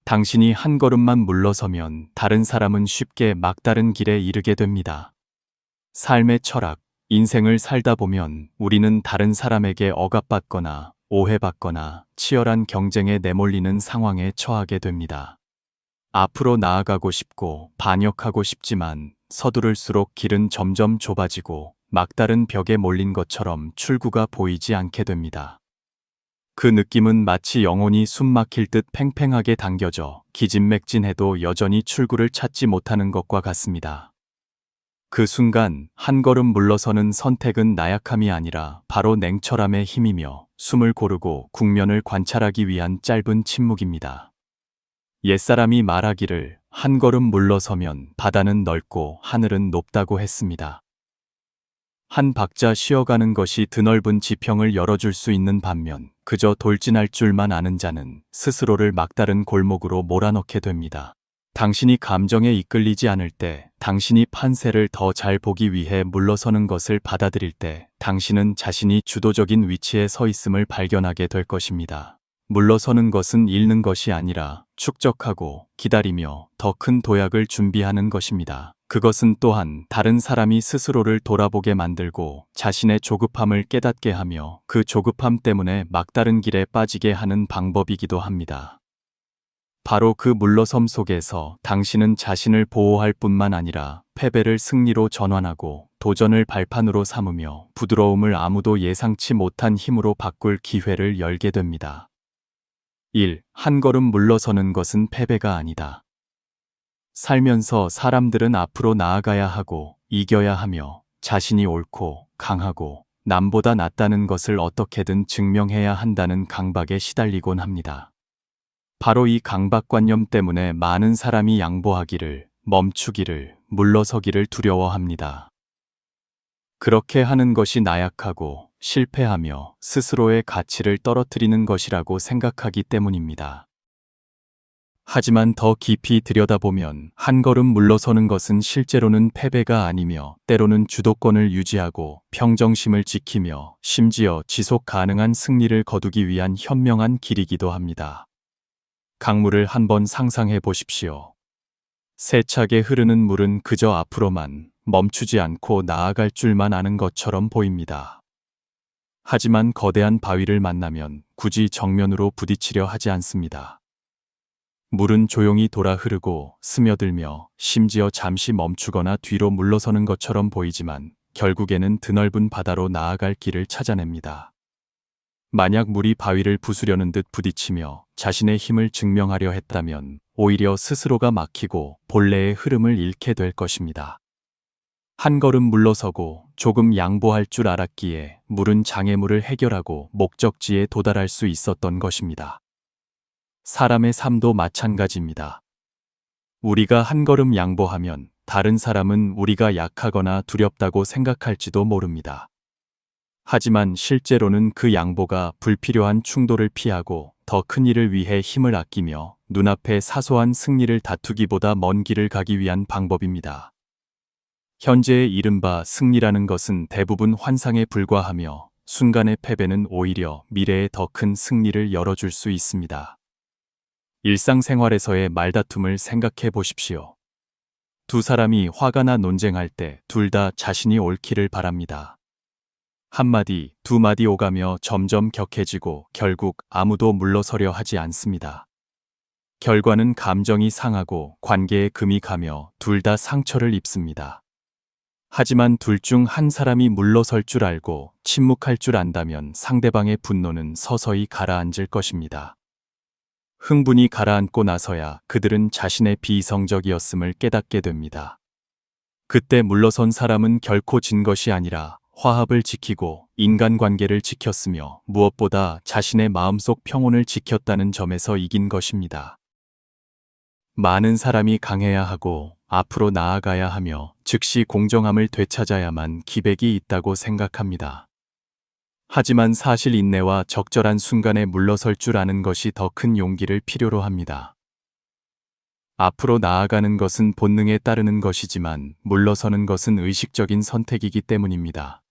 당신이 한 걸음만 물러서면 다른 사람은 쉽게 막다른 길에 이르게 됩니다. 삶의 철학, 인생을 살다 보면 우리는 다른 사람에게 억압받거나 오해받거나 치열한 경쟁에 내몰리는 상황에 처하게 됩니다. 앞으로 나아가고 싶고 반역하고 싶지만 서두를수록 길은 점점 좁아지고 막다른 벽에 몰린 것처럼 출구가 보이지 않게 됩니다. 그 느낌은 마치 영혼이 숨 막힐 듯 팽팽하게 당겨져 기진맥진해도 여전히 출구를 찾지 못하는 것과 같습니다. 그 순간 한 걸음 물러서는 선택은 나약함이 아니라 바로 냉철함의 힘이며 숨을 고르고 국면을 관찰하기 위한 짧은 침묵입니다. 옛사람이 말하기를 한 걸음 물러서면 바다는 넓고 하늘은 높다고 했습니다. 한 박자 쉬어가는 것이 드넓은 지평을 열어줄 수 있는 반면 그저 돌진할 줄만 아는 자는 스스로를 막다른 골목으로 몰아넣게 됩니다. 당신이 감정에 이끌리지 않을 때, 당신이 판세를 더 잘 보기 위해 물러서는 것을 받아들일 때, 당신은 자신이 주도적인 위치에 서 있음을 발견하게 될 것입니다. 물러서는 것은 잃는 것이 아니라 축적하고 기다리며 더 큰 도약을 준비하는 것입니다. 그것은 또한 다른 사람이 스스로를 돌아보게 만들고 자신의 조급함을 깨닫게 하며 그 조급함 때문에 막다른 길에 빠지게 하는 방법이기도 합니다. 바로 그 물러섬 속에서 당신은 자신을 보호할 뿐만 아니라 패배를 승리로 전환하고 도전을 발판으로 삼으며 부드러움을 아무도 예상치 못한 힘으로 바꿀 기회를 열게 됩니다. 1. 한 걸음 물러서는 것은 패배가 아니다. 살면서 사람들은 앞으로 나아가야 하고 이겨야 하며 자신이 옳고 강하고 남보다 낫다는 것을 어떻게든 증명해야 한다는 강박에 시달리곤 합니다. 바로 이 강박관념 때문에 많은 사람이 양보하기를, 멈추기를, 물러서기를 두려워합니다. 그렇게 하는 것이 나약하고 실패하며 스스로의 가치를 떨어뜨리는 것이라고 생각하기 때문입니다. 하지만 더 깊이 들여다보면 한 걸음 물러서는 것은 실제로는 패배가 아니며 때로는 주도권을 유지하고 평정심을 지키며 심지어 지속 가능한 승리를 거두기 위한 현명한 길이기도 합니다. 강물을 한번 상상해 보십시오. 세차게 흐르는 물은 그저 앞으로만 멈추지 않고 나아갈 줄만 아는 것처럼 보입니다. 하지만 거대한 바위를 만나면 굳이 정면으로 부딪히려 하지 않습니다. 물은 조용히 돌아 흐르고 스며들며 심지어 잠시 멈추거나 뒤로 물러서는 것처럼 보이지만 결국에는 드넓은 바다로 나아갈 길을 찾아냅니다. 만약 물이 바위를 부수려는 듯 부딪히며 자신의 힘을 증명하려 했다면 오히려 스스로가 막히고 본래의 흐름을 잃게 될 것입니다. 한 걸음 물러서고 조금 양보할 줄 알았기에 물은 장애물을 해결하고 목적지에 도달할 수 있었던 것입니다. 사람의 삶도 마찬가지입니다. 우리가 한 걸음 양보하면 다른 사람은 우리가 약하거나 두렵다고 생각할지도 모릅니다. 하지만 실제로는 그 양보가 불필요한 충돌을 피하고 더 큰 일을 위해 힘을 아끼며 눈앞의 사소한 승리를 다투기보다 먼 길을 가기 위한 방법입니다. 현재의 이른바 승리라는 것은 대부분 환상에 불과하며 순간의 패배는 오히려 미래의 더 큰 승리를 열어줄 수 있습니다. 일상생활에서의 말다툼을 생각해 보십시오. 두 사람이 화가 나 논쟁할 때 둘 다 자신이 옳기를 바랍니다. 한마디, 두 마디 오가며 점점 격해지고 결국 아무도 물러서려 하지 않습니다. 결과는 감정이 상하고 관계에 금이 가며 둘 다 상처를 입습니다. 하지만 둘 중 한 사람이 물러설 줄 알고 침묵할 줄 안다면 상대방의 분노는 서서히 가라앉을 것입니다. 흥분이 가라앉고 나서야 그들은 자신의 비이성적이었음을 깨닫게 됩니다. 그때 물러선 사람은 결코 진 것이 아니라 화합을 지키고 인간관계를 지켰으며 무엇보다 자신의 마음속 평온을 지켰다는 점에서 이긴 것입니다. 많은 사람이 강해야 하고 앞으로 나아가야 하며 즉시 공정함을 되찾아야만 기백이 있다고 생각합니다. 하지만 사실 인내와 적절한 순간에 물러설 줄 아는 것이 더 큰 용기를 필요로 합니다. 앞으로 나아가는 것은 본능에 따르는 것이지만 물러서는 것은 의식적인 선택이기 때문입니다.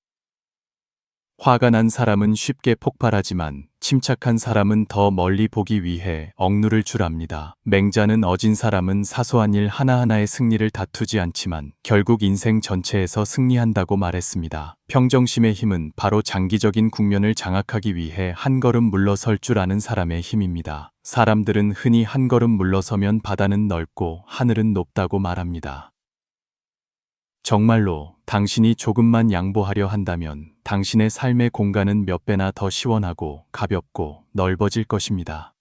화가 난 사람은 쉽게 폭발하지만 침착한 사람은 더 멀리 보기 위해 억누를 줄 압니다. 맹자는 어진 사람은 사소한 일 하나하나의 승리를 다투지 않지만 결국 인생 전체에서 승리한다고 말했습니다. 평정심의 힘은 바로 장기적인 국면을 장악하기 위해 한 걸음 물러설 줄 아는 사람의 힘입니다. 사람들은 흔히 한 걸음 물러서면 바다는 넓고 하늘은 높다고 말합니다. 정말로 당신이 조금만 양보하려 한다면 당신의 삶의 공간은 몇 배나 더 시원하고 가볍고 넓어질 것입니다.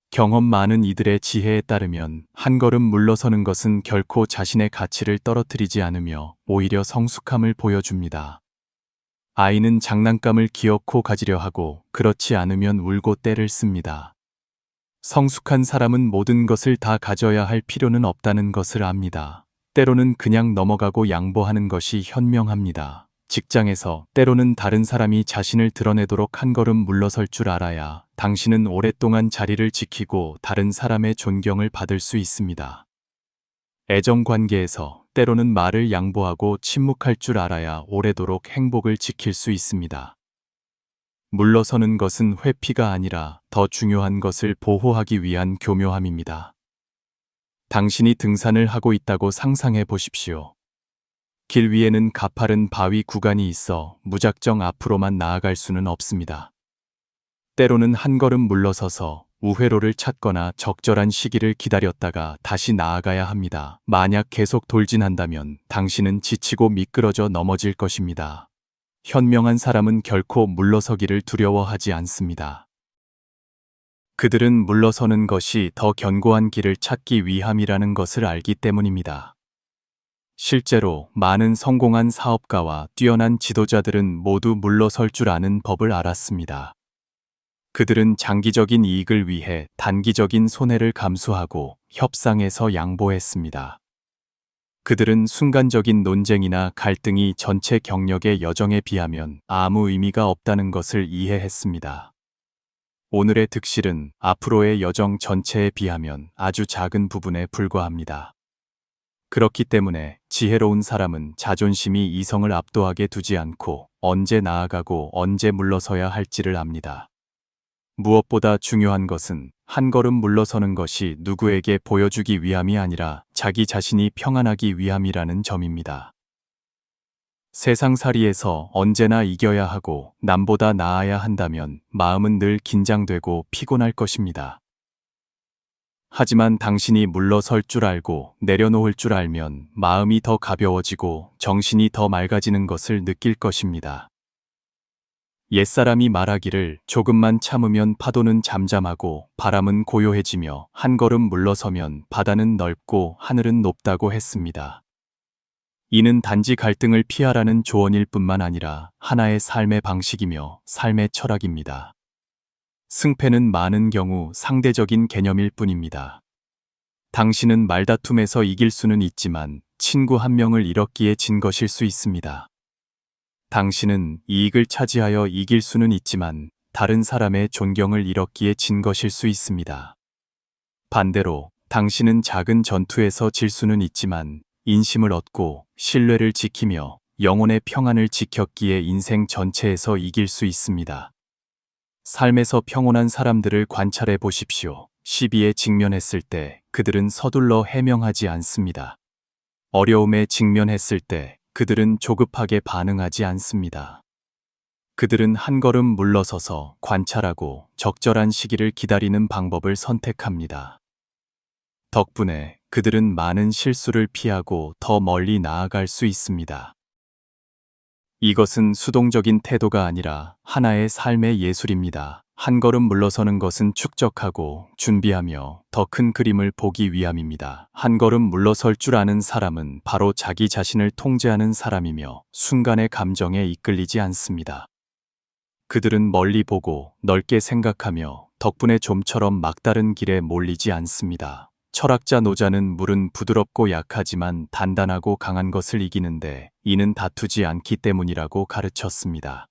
경험 많은 이들의 지혜에 따르면 한 걸음 물러서는 것은 결코 자신의 가치를 떨어뜨리지 않으며 오히려 성숙함을 보여줍니다. 아이는 장난감을 기어코 가지려 하고 그렇지 않으면 울고 떼를 씁니다. 성숙한 사람은 모든 것을 다 가져야 할 필요는 없다는 것을 압니다. 때로는 그냥 넘어가고 양보하는 것이 현명합니다. 직장에서 때로는 다른 사람이 자신을 드러내도록 한 걸음 물러설 줄 알아야 당신은 오랫동안 자리를 지키고 다른 사람의 존경을 받을 수 있습니다. 애정 관계에서 때로는 말을 양보하고 침묵할 줄 알아야 오래도록 행복을 지킬 수 있습니다. 물러서는 것은 회피가 아니라 더 중요한 것을 보호하기 위한 교묘함입니다. 당신이 등산을 하고 있다고 상상해 보십시오. 길 위에는 가파른 바위 구간이 있어 무작정 앞으로만 나아갈 수는 없습니다. 때로는 한 걸음 물러서서 우회로를 찾거나 적절한 시기를 기다렸다가 다시 나아가야 합니다. 만약 계속 돌진한다면 당신은 지치고 미끄러져 넘어질 것입니다. 현명한 사람은 결코 물러서기를 두려워하지 않습니다. 그들은 물러서는 것이 더 견고한 길을 찾기 위함이라는 것을 알기 때문입니다. 실제로 많은 성공한 사업가와 뛰어난 지도자들은 모두 물러설 줄 아는 법을 알았습니다. 그들은 장기적인 이익을 위해 단기적인 손해를 감수하고 협상에서 양보했습니다. 그들은 순간적인 논쟁이나 갈등이 전체 경력의 여정에 비하면 아무 의미가 없다는 것을 이해했습니다. 오늘의 득실은 앞으로의 여정 전체에 비하면 아주 작은 부분에 불과합니다. 그렇기 때문에 지혜로운 사람은 자존심이 이성을 압도하게 두지 않고 언제 나아가고 언제 물러서야 할지를 압니다. 무엇보다 중요한 것은 한 걸음 물러서는 것이 누구에게 보여주기 위함이 아니라 자기 자신이 평안하기 위함이라는 점입니다. 세상살이에서 언제나 이겨야 하고 남보다 나아야 한다면 마음은 늘 긴장되고 피곤할 것입니다. 하지만 당신이 물러설 줄 알고 내려놓을 줄 알면 마음이 더 가벼워지고 정신이 더 맑아지는 것을 느낄 것입니다. 옛사람이 말하기를 조금만 참으면 파도는 잠잠하고 바람은 고요해지며 한 걸음 물러서면 바다는 넓고 하늘은 높다고 했습니다. 이는 단지 갈등을 피하라는 조언일 뿐만 아니라 하나의 삶의 방식이며 삶의 철학입니다. 승패는 많은 경우 상대적인 개념일 뿐입니다. 당신은 말다툼에서 이길 수는 있지만 친구 한 명을 잃었기에 진 것일 수 있습니다. 당신은 이익을 차지하여 이길 수는 있지만 다른 사람의 존경을 잃었기에 진 것일 수 있습니다. 반대로 당신은 작은 전투에서 질 수는 있지만 인심을 얻고 신뢰를 지키며 영혼의 평안을 지켰기에 인생 전체에서 이길 수 있습니다. 삶에서 평온한 사람들을 관찰해 보십시오. 시비에 직면했을 때 그들은 서둘러 해명하지 않습니다. 어려움에 직면했을 때 그들은 조급하게 반응하지 않습니다. 그들은 한 걸음 물러서서 관찰하고 적절한 시기를 기다리는 방법을 선택합니다. 덕분에 그들은 많은 실수를 피하고 더 멀리 나아갈 수 있습니다. 이것은 수동적인 태도가 아니라 하나의 삶의 예술입니다. 한 걸음 물러서는 것은 축적하고 준비하며 더 큰 그림을 보기 위함입니다. 한 걸음 물러설 줄 아는 사람은 바로 자기 자신을 통제하는 사람이며 순간의 감정에 이끌리지 않습니다. 그들은 멀리 보고 넓게 생각하며 덕분에 좀처럼 막다른 길에 몰리지 않습니다. 철학자 노자는 물은 부드럽고 약하지만 단단하고 강한 것을 이기는데 이는 다투지 않기 때문이라고 가르쳤습니다.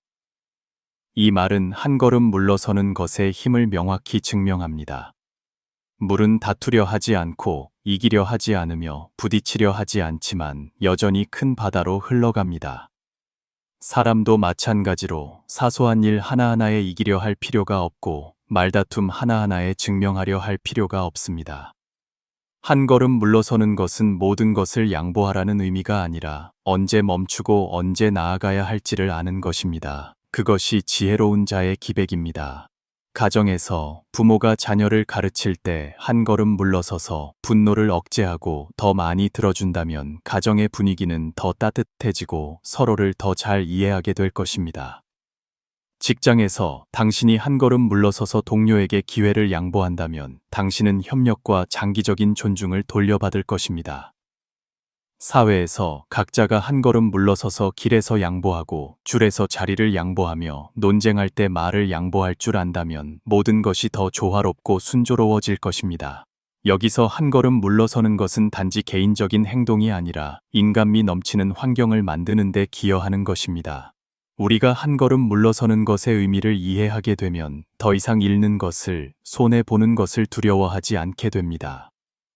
이 말은 한 걸음 물러서는 것의 힘을 명확히 증명합니다. 물은 다투려 하지 않고 이기려 하지 않으며 부딪히려 하지 않지만 여전히 큰 바다로 흘러갑니다. 사람도 마찬가지로 사소한 일 하나하나에 이기려 할 필요가 없고 말다툼 하나하나에 증명하려 할 필요가 없습니다. 한 걸음 물러서는 것은 모든 것을 양보하라는 의미가 아니라 언제 멈추고 언제 나아가야 할지를 아는 것입니다. 그것이 지혜로운 자의 기백입니다. 가정에서 부모가 자녀를 가르칠 때 한 걸음 물러서서 분노를 억제하고 더 많이 들어준다면 가정의 분위기는 더 따뜻해지고 서로를 더 잘 이해하게 될 것입니다. 직장에서 당신이 한 걸음 물러서서 동료에게 기회를 양보한다면 당신은 협력과 장기적인 존중을 돌려받을 것입니다. 사회에서 각자가 한 걸음 물러서서 길에서 양보하고 줄에서 자리를 양보하며 논쟁할 때 말을 양보할 줄 안다면 모든 것이 더 조화롭고 순조로워질 것입니다. 여기서 한 걸음 물러서는 것은 단지 개인적인 행동이 아니라 인간미 넘치는 환경을 만드는 데 기여하는 것입니다. 우리가 한 걸음 물러서는 것의 의미를 이해하게 되면 더 이상 잃는 것을, 손해보는 것을 두려워하지 않게 됩니다.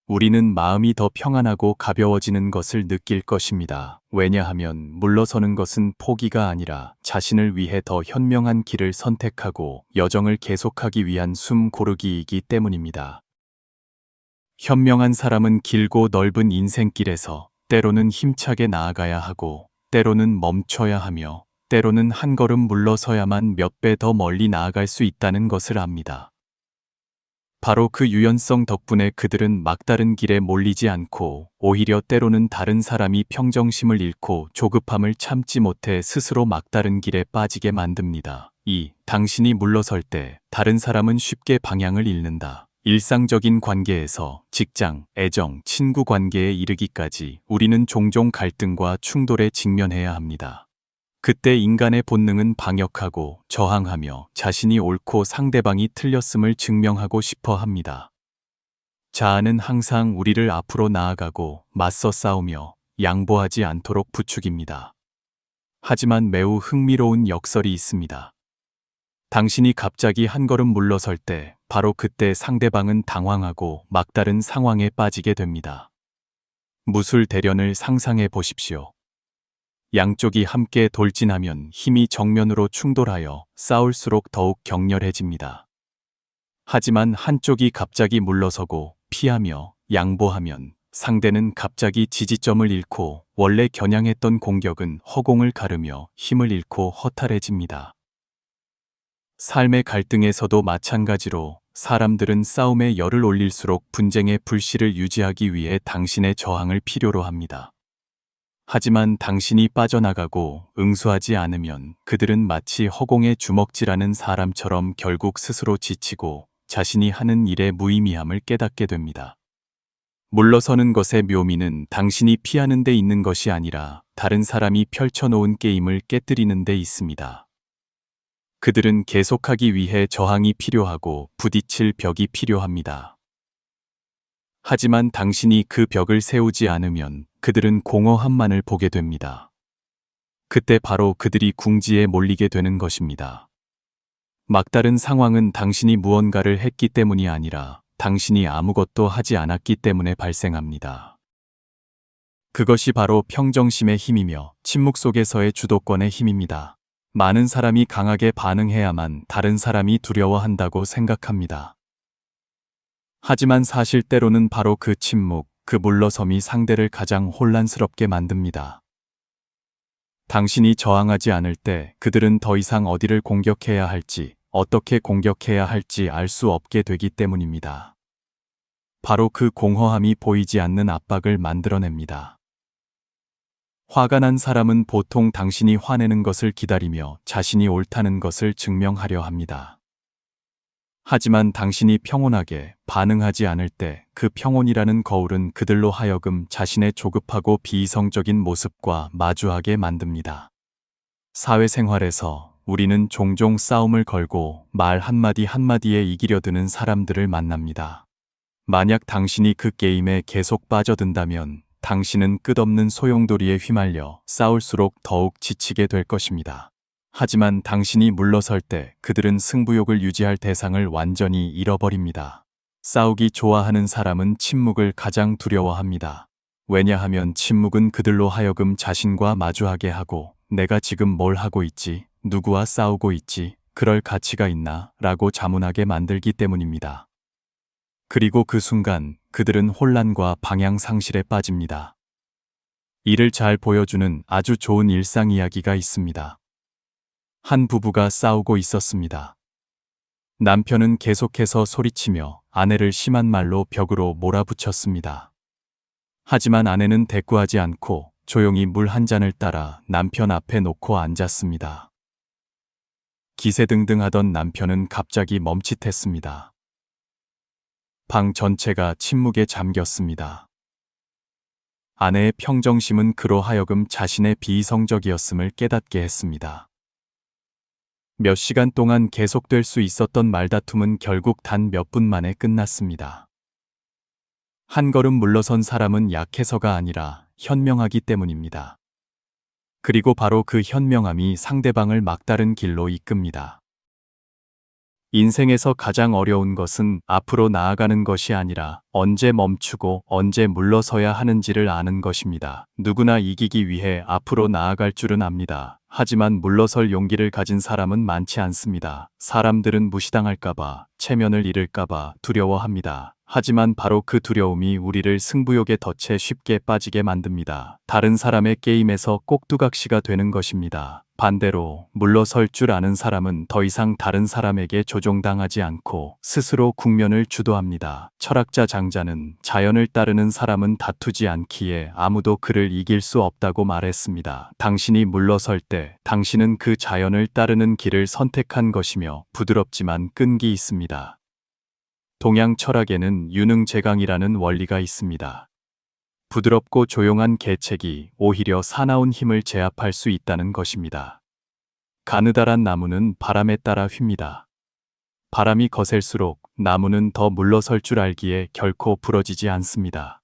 우리는 마음이 더 평안하고 가벼워지는 것을 느낄 것입니다. 왜냐하면 물러서는 것은 포기가 아니라 자신을 위해 더 현명한 길을 선택하고 여정을 계속하기 위한 숨 고르기이기 때문입니다. 현명한 사람은 길고 넓은 인생길에서 때로는 힘차게 나아가야 하고 때로는 멈춰야 하며 때로는 한 걸음 물러서야만 몇 배 더 멀리 나아갈 수 있다는 것을 압니다. 바로 그 유연성 덕분에 그들은 막다른 길에 몰리지 않고 오히려 때로는 다른 사람이 평정심을 잃고 조급함을 참지 못해 스스로 막다른 길에 빠지게 만듭니다. 당신이 물러설 때 다른 사람은 쉽게 방향을 잃는다. 일상적인 관계에서 직장, 애정, 친구 관계에 이르기까지 우리는 종종 갈등과 충돌에 직면해야 합니다. 그때 인간의 본능은 방역하고 저항하며 자신이 옳고 상대방이 틀렸음을 증명하고 싶어 합니다. 자아는 항상 우리를 앞으로 나아가고 맞서 싸우며 양보하지 않도록 부추깁니다. 하지만 매우 흥미로운 역설이 있습니다. 당신이 갑자기 한 걸음 물러설 때 바로 그때 상대방은 당황하고 막다른 상황에 빠지게 됩니다. 무술 대련을 상상해 보십시오. 양쪽이 함께 돌진하면 힘이 정면으로 충돌하여 싸울수록 더욱 격렬해집니다. 하지만 한쪽이 갑자기 물러서고 피하며 양보하면 상대는 갑자기 지지점을 잃고 원래 겨냥했던 공격은 허공을 가르며 힘을 잃고 허탈해집니다. 삶의 갈등에서도 마찬가지로 사람들은 싸움에 열을 올릴수록 분쟁의 불씨를 유지하기 위해 당신의 저항을 필요로 합니다. 하지만 당신이 빠져나가고 응수하지 않으면 그들은 마치 허공에 주먹질하는 사람처럼 결국 스스로 지치고 자신이 하는 일의 무의미함을 깨닫게 됩니다. 물러서는 것의 묘미는 당신이 피하는 데 있는 것이 아니라 다른 사람이 펼쳐놓은 게임을 깨뜨리는 데 있습니다. 그들은 계속하기 위해 저항이 필요하고 부딪힐 벽이 필요합니다. 하지만 당신이 그 벽을 세우지 않으면 그들은 공허함만을 보게 됩니다. 그때 바로 그들이 궁지에 몰리게 되는 것입니다. 막다른 상황은 당신이 무언가를 했기 때문이 아니라 당신이 아무것도 하지 않았기 때문에 발생합니다. 그것이 바로 평정심의 힘이며 침묵 속에서의 주도권의 힘입니다. 많은 사람이 강하게 반응해야만 다른 사람이 두려워한다고 생각합니다. 하지만 사실 때로는 바로 그 침묵, 그 물러섬이 상대를 가장 혼란스럽게 만듭니다. 당신이 저항하지 않을 때 그들은 더 이상 어디를 공격해야 할지, 어떻게 공격해야 할지 알 수 없게 되기 때문입니다. 바로 그 공허함이 보이지 않는 압박을 만들어냅니다. 화가 난 사람은 보통 당신이 화내는 것을 기다리며 자신이 옳다는 것을 증명하려 합니다. 하지만 당신이 평온하게 반응하지 않을 때 그 평온이라는 거울은 그들로 하여금 자신의 조급하고 비이성적인 모습과 마주하게 만듭니다. 사회생활에서 우리는 종종 싸움을 걸고 말 한마디 한마디에 이기려 드는 사람들을 만납니다. 만약 당신이 그 게임에 계속 빠져든다면 당신은 끝없는 소용돌이에 휘말려 싸울수록 더욱 지치게 될 것입니다. 하지만 당신이 물러설 때 그들은 승부욕을 유지할 대상을 완전히 잃어버립니다. 싸우기 좋아하는 사람은 침묵을 가장 두려워합니다. 왜냐하면 침묵은 그들로 하여금 자신과 마주하게 하고 내가 지금 뭘 하고 있지? 누구와 싸우고 있지? 그럴 가치가 있나? 라고 자문하게 만들기 때문입니다. 그리고 그 순간 그들은 혼란과 방향 상실에 빠집니다. 이를 잘 보여주는 아주 좋은 일상 이야기가 있습니다. 한 부부가 싸우고 있었습니다. 남편은 계속해서 소리치며 아내를 심한 말로 벽으로 몰아붙였습니다. 하지만 아내는 대꾸하지 않고 조용히 물 한 잔을 따라 남편 앞에 놓고 앉았습니다. 기세등등하던 남편은 갑자기 멈칫했습니다. 방 전체가 침묵에 잠겼습니다. 아내의 평정심은 그로 하여금 자신의 비이성적이었음을 깨닫게 했습니다. 몇 시간 동안 계속될 수 있었던 말다툼은 결국 단 몇 분 만에 끝났습니다. 한 걸음 물러선 사람은 약해서가 아니라 현명하기 때문입니다. 그리고 바로 그 현명함이 상대방을 막다른 길로 이끕니다. 인생에서 가장 어려운 것은 앞으로 나아가는 것이 아니라 언제 멈추고 언제 물러서야 하는지를 아는 것입니다. 누구나 이기기 위해 앞으로 나아갈 줄은 압니다. 하지만 물러설 용기를 가진 사람은 많지 않습니다. 사람들은 무시당할까봐, 체면을 잃을까봐 두려워합니다. 하지만 바로 그 두려움이 우리를 승부욕의 덫에 쉽게 빠지게 만듭니다. 다른 사람의 게임에서 꼭두각시가 되는 것입니다. 반대로 물러설 줄 아는 사람은 더 이상 다른 사람에게 조종당하지 않고 스스로 국면을 주도합니다. 철학자 장자는 자연을 따르는 사람은 다투지 않기에 아무도 그를 이길 수 없다고 말했습니다. 당신이 물러설 때 당신은 그 자연을 따르는 길을 선택한 것이며 부드럽지만 끈기 있습니다. 동양 철학에는 유능제강이라는 원리가 있습니다. 부드럽고 조용한 계책이 오히려 사나운 힘을 제압할 수 있다는 것입니다. 가느다란 나무는 바람에 따라 휩니다. 바람이 거셀수록 나무는 더 물러설 줄 알기에 결코 부러지지 않습니다.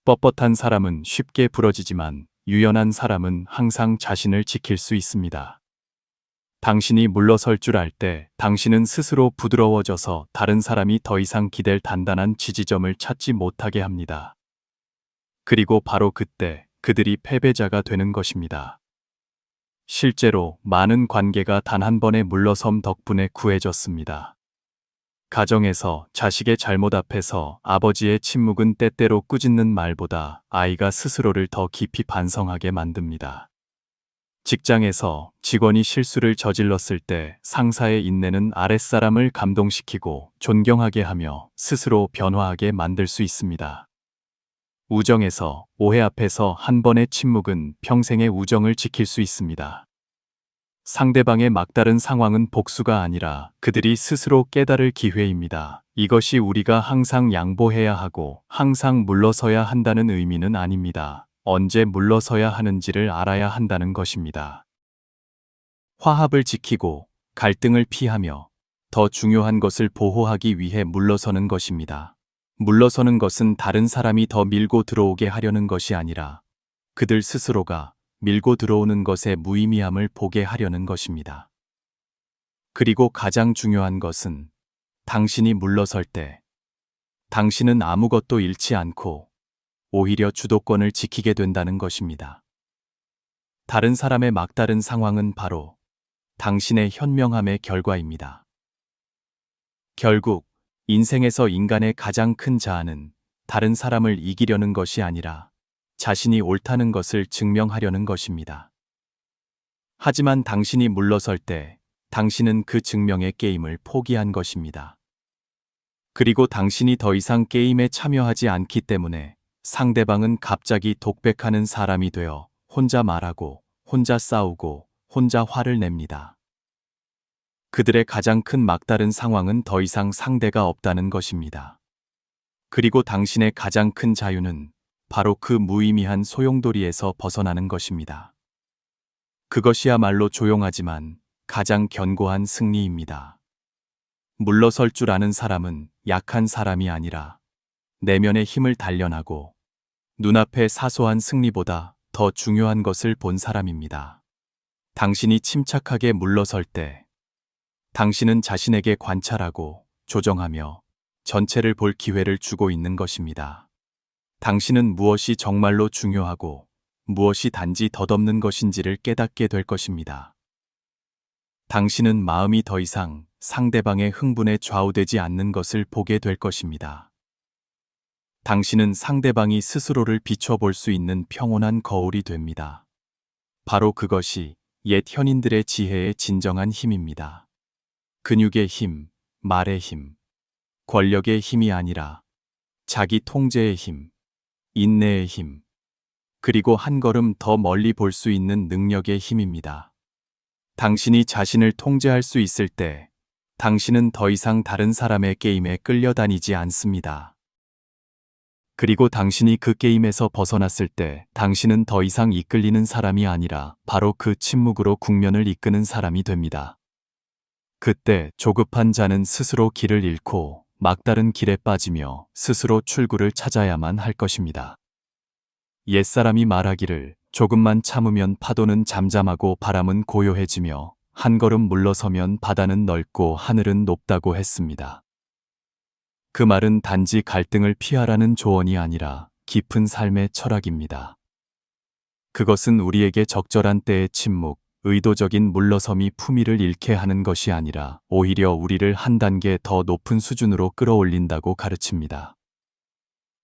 뻣뻣한 사람은 쉽게 부러지지만 유연한 사람은 항상 자신을 지킬 수 있습니다. 당신이 물러설 줄 알 때 당신은 스스로 부드러워져서 다른 사람이 더 이상 기댈 단단한 지지점을 찾지 못하게 합니다. 그리고 바로 그때 그들이 패배자가 되는 것입니다. 실제로 많은 관계가 단 한 번의 물러섬 덕분에 구해졌습니다. 가정에서 자식의 잘못 앞에서 아버지의 침묵은 때때로 꾸짖는 말보다 아이가 스스로를 더 깊이 반성하게 만듭니다. 직장에서 직원이 실수를 저질렀을 때 상사의 인내는 아랫사람을 감동시키고 존경하게 하며 스스로 변화하게 만들 수 있습니다. 우정에서 오해 앞에서 한 번의 침묵은 평생의 우정을 지킬 수 있습니다. 상대방의 막다른 상황은 복수가 아니라 그들이 스스로 깨달을 기회입니다. 이것이 우리가 항상 양보해야 하고 항상 물러서야 한다는 의미는 아닙니다. 언제 물러서야 하는지를 알아야 한다는 것입니다. 화합을 지키고 갈등을 피하며 더 중요한 것을 보호하기 위해 물러서는 것입니다. 물러서는 것은 다른 사람이 더 밀고 들어오게 하려는 것이 아니라 그들 스스로가 밀고 들어오는 것의 무의미함을 보게 하려는 것입니다. 그리고 가장 중요한 것은 당신이 물러설 때 당신은 아무것도 잃지 않고 오히려 주도권을 지키게 된다는 것입니다. 다른 사람의 막다른 상황은 바로 당신의 현명함의 결과입니다. 결국 인생에서 인간의 가장 큰 자아는 다른 사람을 이기려는 것이 아니라 자신이 옳다는 것을 증명하려는 것입니다. 하지만 당신이 물러설 때 당신은 그 증명의 게임을 포기한 것입니다. 그리고 당신이 더 이상 게임에 참여하지 않기 때문에 상대방은 갑자기 독백하는 사람이 되어 혼자 말하고 혼자 싸우고 혼자 화를 냅니다. 그들의 가장 큰 막다른 상황은 더 이상 상대가 없다는 것입니다. 그리고 당신의 가장 큰 자유는 바로 그 무의미한 소용돌이에서 벗어나는 것입니다. 그것이야말로 조용하지만 가장 견고한 승리입니다. 물러설 줄 아는 사람은 약한 사람이 아니라 내면의 힘을 단련하고 눈앞의 사소한 승리보다 더 중요한 것을 본 사람입니다. 당신이 침착하게 물러설 때 당신은 자신에게 관찰하고 조정하며 전체를 볼 기회를 주고 있는 것입니다. 당신은 무엇이 정말로 중요하고 무엇이 단지 덧없는 것인지를 깨닫게 될 것입니다. 당신은 마음이 더 이상 상대방의 흥분에 좌우되지 않는 것을 보게 될 것입니다. 당신은 상대방이 스스로를 비춰볼 수 있는 평온한 거울이 됩니다. 바로 그것이 옛 현인들의 지혜의 진정한 힘입니다. 근육의 힘, 말의 힘, 권력의 힘이 아니라 자기 통제의 힘, 인내의 힘, 그리고 한 걸음 더 멀리 볼 수 있는 능력의 힘입니다. 당신이 자신을 통제할 수 있을 때 당신은 더 이상 다른 사람의 게임에 끌려다니지 않습니다. 그리고 당신이 그 게임에서 벗어났을 때 당신은 더 이상 이끌리는 사람이 아니라 바로 그 침묵으로 국면을 이끄는 사람이 됩니다. 그때 조급한 자는 스스로 길을 잃고 막다른 길에 빠지며 스스로 출구를 찾아야만 할 것입니다. 옛사람이 말하기를 조금만 참으면 파도는 잠잠하고 바람은 고요해지며 한 걸음 물러서면 바다는 넓고 하늘은 높다고 했습니다. 그 말은 단지 갈등을 피하라는 조언이 아니라 깊은 삶의 철학입니다. 그것은 우리에게 적절한 때의 침묵, 의도적인 물러섬이 품위를 잃게 하는 것이 아니라 오히려 우리를 한 단계 더 높은 수준으로 끌어올린다고 가르칩니다.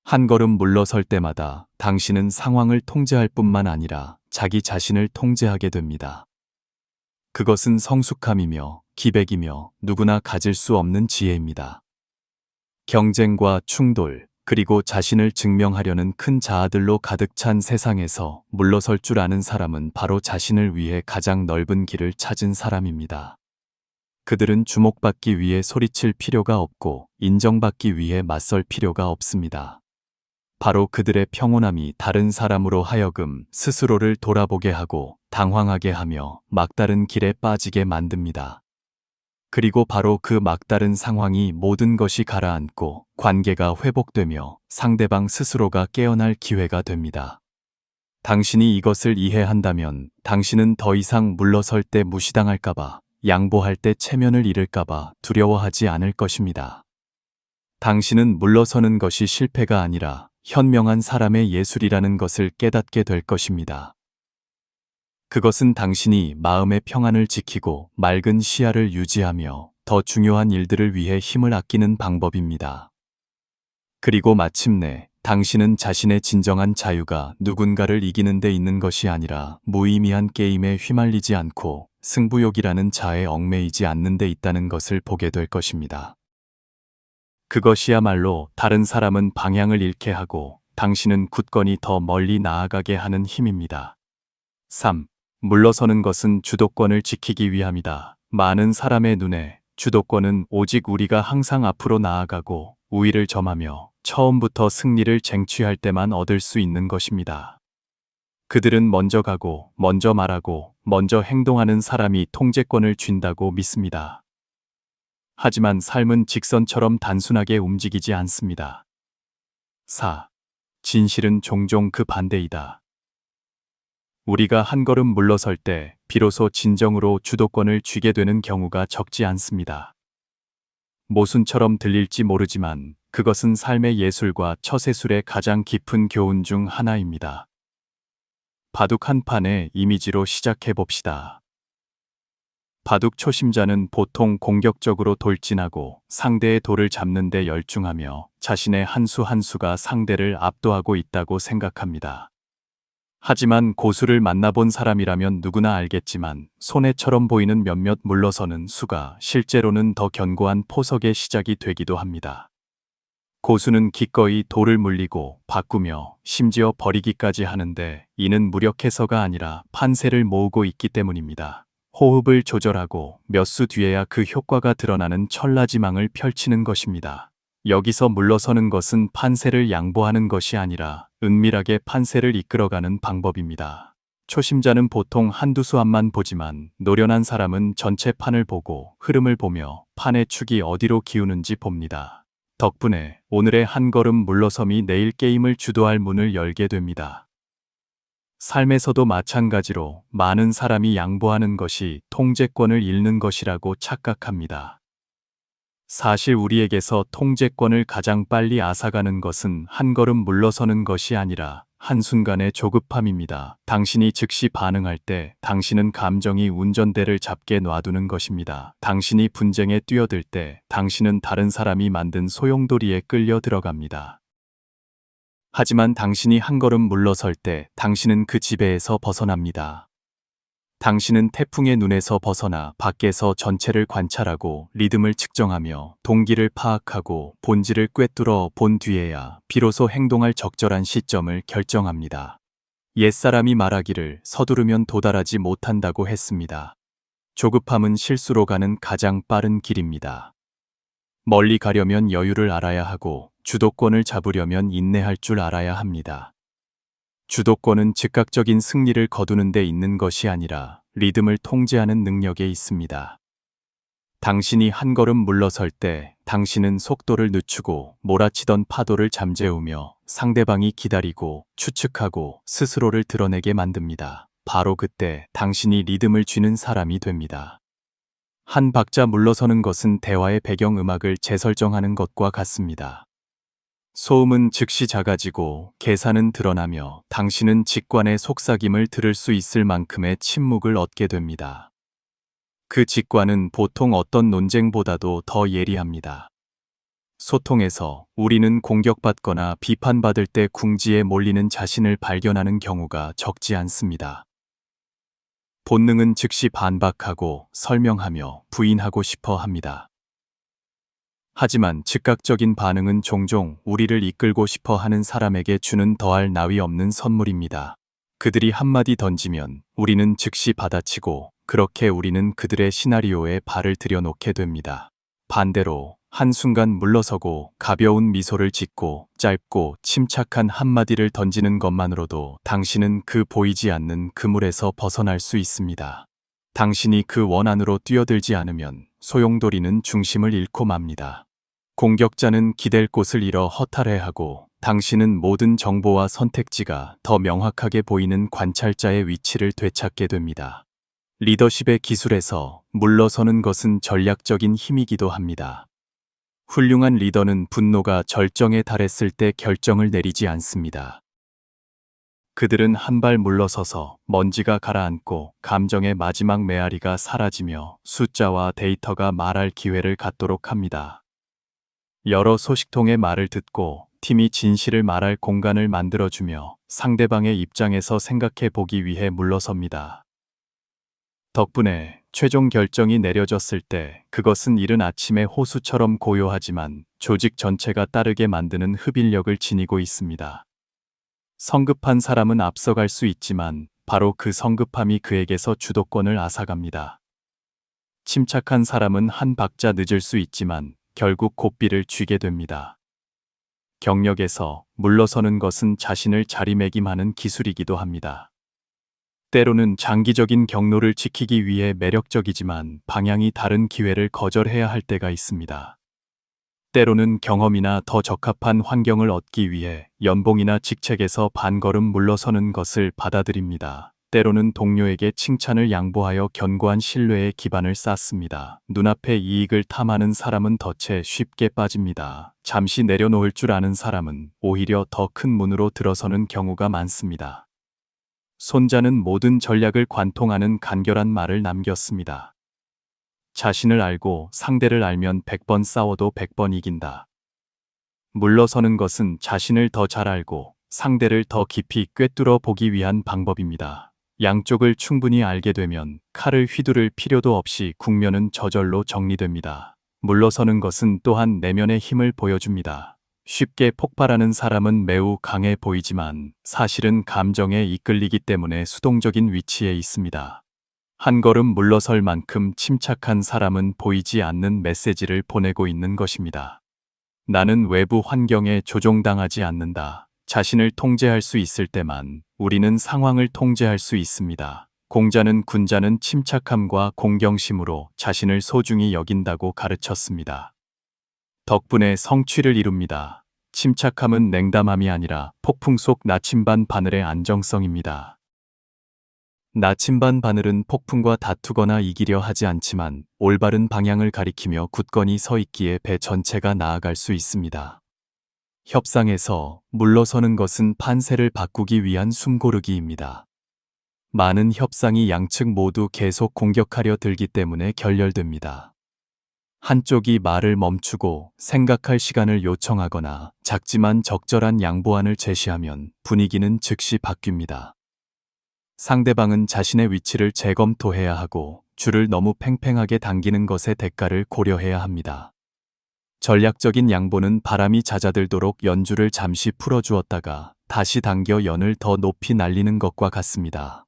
한 걸음 물러설 때마다 당신은 상황을 통제할 뿐만 아니라 자기 자신을 통제하게 됩니다. 그것은 성숙함이며 기백이며 누구나 가질 수 없는 지혜입니다. 경쟁과 충돌, 그리고 자신을 증명하려는 큰 자아들로 가득 찬 세상에서 물러설 줄 아는 사람은 바로 자신을 위해 가장 넓은 길을 찾은 사람입니다. 그들은 주목받기 위해 소리칠 필요가 없고 인정받기 위해 맞설 필요가 없습니다. 바로 그들의 평온함이 다른 사람으로 하여금 스스로를 돌아보게 하고 당황하게 하며 막다른 길에 빠지게 만듭니다. 그리고 바로 그 막다른 상황이 모든 것이 가라앉고 관계가 회복되며 상대방 스스로가 깨어날 기회가 됩니다. 당신이 이것을 이해한다면 당신은 더 이상 물러설 때 무시당할까봐, 양보할 때 체면을 잃을까봐 두려워하지 않을 것입니다. 당신은 물러서는 것이 실패가 아니라 현명한 사람의 예술이라는 것을 깨닫게 될 것입니다. 그것은 당신이 마음의 평안을 지키고 맑은 시야를 유지하며 더 중요한 일들을 위해 힘을 아끼는 방법입니다. 그리고 마침내 당신은 자신의 진정한 자유가 누군가를 이기는 데 있는 것이 아니라 무의미한 게임에 휘말리지 않고 승부욕이라는 자에 얽매이지 않는 데 있다는 것을 보게 될 것입니다. 그것이야말로 다른 사람은 방향을 잃게 하고 당신은 굳건히 더 멀리 나아가게 하는 힘입니다. 3. 물러서는 것은 주도권을 지키기 위함이다. 많은 사람의 눈에 주도권은 오직 우리가 항상 앞으로 나아가고 우위를 점하며 처음부터 승리를 쟁취할 때만 얻을 수 있는 것입니다. 그들은 먼저 가고, 먼저 말하고, 먼저 행동하는 사람이 통제권을 쥔다고 믿습니다. 하지만 삶은 직선처럼 단순하게 움직이지 않습니다. 4. 진실은 종종 그 반대이다. 우리가 한 걸음 물러설 때 비로소 진정으로 주도권을 쥐게 되는 경우가 적지 않습니다. 모순처럼 들릴지 모르지만 그것은 삶의 예술과 처세술의 가장 깊은 교훈 중 하나입니다. 바둑 한 판의 이미지로 시작해 봅시다. 바둑 초심자는 보통 공격적으로 돌진하고 상대의 돌을 잡는 데 열중하며 자신의 한 수 한 수가 상대를 압도하고 있다고 생각합니다. 하지만 고수를 만나본 사람이라면 누구나 알겠지만 손해처럼 보이는 몇몇 물러서는 수가 실제로는 더 견고한 포석의 시작이 되기도 합니다. 고수는 기꺼이 돌을 물리고 바꾸며 심지어 버리기까지 하는데 이는 무력해서가 아니라 판세를 모으고 있기 때문입니다. 호흡을 조절하고 몇 수 뒤에야 그 효과가 드러나는 천라지망을 펼치는 것입니다. 여기서 물러서는 것은 판세를 양보하는 것이 아니라 은밀하게 판세를 이끌어가는 방법입니다. 초심자는 보통 한두 수합만 보지만 노련한 사람은 전체 판을 보고 흐름을 보며 판의 축이 어디로 기우는지 봅니다. 덕분에 오늘의 한 걸음 물러섬이 내일 게임을 주도할 문을 열게 됩니다. 삶에서도 마찬가지로 많은 사람이 양보하는 것이 통제권을 잃는 것이라고 착각합니다. 사실 우리에게서 통제권을 가장 빨리 앗아가는 것은 한 걸음 물러서는 것이 아니라 한순간의 조급함입니다. 당신이 즉시 반응할 때 당신은 감정이 운전대를 잡게 놔두는 것입니다. 당신이 분쟁에 뛰어들 때 당신은 다른 사람이 만든 소용돌이에 끌려 들어갑니다. 하지만 당신이 한 걸음 물러설 때 당신은 그 지배에서 벗어납니다. 당신은 태풍의 눈에서 벗어나 밖에서 전체를 관찰하고 리듬을 측정하며 동기를 파악하고 본질을 꿰뚫어 본 뒤에야 비로소 행동할 적절한 시점을 결정합니다. 옛사람이 말하기를 서두르면 도달하지 못한다고 했습니다. 조급함은 실수로 가는 가장 빠른 길입니다. 멀리 가려면 여유를 알아야 하고 주도권을 잡으려면 인내할 줄 알아야 합니다. 주도권은 즉각적인 승리를 거두는 데 있는 것이 아니라 리듬을 통제하는 능력에 있습니다. 당신이 한 걸음 물러설 때 당신은 속도를 늦추고 몰아치던 파도를 잠재우며 상대방이 기다리고 추측하고 스스로를 드러내게 만듭니다. 바로 그때 당신이 리듬을 쥐는 사람이 됩니다. 한 박자 물러서는 것은 대화의 배경음악을 재설정하는 것과 같습니다. 소음은 즉시 작아지고 계산은 드러나며 당신은 직관의 속삭임을 들을 수 있을 만큼의 침묵을 얻게 됩니다. 그 직관은 보통 어떤 논쟁보다도 더 예리합니다. 소통에서 우리는 공격받거나 비판받을 때 궁지에 몰리는 자신을 발견하는 경우가 적지 않습니다. 본능은 즉시 반박하고 설명하며 부인하고 싶어 합니다. 하지만 즉각적인 반응은 종종 우리를 이끌고 싶어 하는 사람에게 주는 더할 나위 없는 선물입니다. 그들이 한마디 던지면 우리는 즉시 받아치고 그렇게 우리는 그들의 시나리오에 발을 들여놓게 됩니다. 반대로 한순간 물러서고 가벼운 미소를 짓고 짧고 침착한 한마디를 던지는 것만으로도 당신은 그 보이지 않는 그물에서 벗어날 수 있습니다. 당신이 그 원 안으로 뛰어들지 않으면 소용돌이는 중심을 잃고 맙니다. 공격자는 기댈 곳을 잃어 허탈해하고 당신은 모든 정보와 선택지가 더 명확하게 보이는 관찰자의 위치를 되찾게 됩니다. 리더십의 기술에서 물러서는 것은 전략적인 힘이기도 합니다. 훌륭한 리더는 분노가 절정에 달했을 때 결정을 내리지 않습니다. 그들은 한 발 물러서서 먼지가 가라앉고 감정의 마지막 메아리가 사라지며 숫자와 데이터가 말할 기회를 갖도록 합니다. 여러 소식통의 말을 듣고 팀이 진실을 말할 공간을 만들어주며 상대방의 입장에서 생각해 보기 위해 물러섭니다. 덕분에 최종 결정이 내려졌을 때 그것은 이른 아침의 호수처럼 고요하지만 조직 전체가 따르게 만드는 흡인력을 지니고 있습니다. 성급한 사람은 앞서갈 수 있지만 바로 그 성급함이 그에게서 주도권을 앗아갑니다. 침착한 사람은 한 박자 늦을 수 있지만 결국 고삐를 쥐게 됩니다. 경력에서 물러서는 것은 자신을 자리매김하는 기술이기도 합니다. 때로는 장기적인 경로를 지키기 위해 매력적이지만 방향이 다른 기회를 거절해야 할 때가 있습니다. 때로는 경험이나 더 적합한 환경을 얻기 위해 연봉이나 직책에서 반걸음 물러서는 것을 받아들입니다. 때로는 동료에게 칭찬을 양보하여 견고한 신뢰의 기반을 쌓습니다. 눈앞의 이익을 탐하는 사람은 덫에 쉽게 빠집니다. 잠시 내려놓을 줄 아는 사람은 오히려 더 큰 문으로 들어서는 경우가 많습니다. 손자는 모든 전략을 관통하는 간결한 말을 남겼습니다. 자신을 알고 상대를 알면 100번 싸워도 100번 이긴다. 물러서는 것은 자신을 더 잘 알고 상대를 더 깊이 꿰뚫어 보기 위한 방법입니다. 양쪽을 충분히 알게 되면 칼을 휘두를 필요도 없이 국면은 저절로 정리됩니다. 물러서는 것은 또한 내면의 힘을 보여줍니다. 쉽게 폭발하는 사람은 매우 강해 보이지만 사실은 감정에 이끌리기 때문에 수동적인 위치에 있습니다. 한 걸음 물러설 만큼 침착한 사람은 보이지 않는 메시지를 보내고 있는 것입니다. 나는 외부 환경에 조종당하지 않는다. 자신을 통제할 수 있을 때만 우리는 상황을 통제할 수 있습니다. 공자는 군자는 침착함과 공경심으로 자신을 소중히 여긴다고 가르쳤습니다. 덕분에 성취를 이룹니다. 침착함은 냉담함이 아니라 폭풍 속 나침반 바늘의 안정성입니다. 나침반 바늘은 폭풍과 다투거나 이기려 하지 않지만 올바른 방향을 가리키며 굳건히 서 있기에 배 전체가 나아갈 수 있습니다. 협상에서 물러서는 것은 판세를 바꾸기 위한 숨고르기입니다. 많은 협상이 양측 모두 계속 공격하려 들기 때문에 결렬됩니다. 한쪽이 말을 멈추고 생각할 시간을 요청하거나 작지만 적절한 양보안을 제시하면 분위기는 즉시 바뀝니다. 상대방은 자신의 위치를 재검토해야 하고 줄을 너무 팽팽하게 당기는 것의 대가를 고려해야 합니다. 전략적인 양보는 바람이 잦아들도록 연줄을 잠시 풀어주었다가 다시 당겨 연을 더 높이 날리는 것과 같습니다.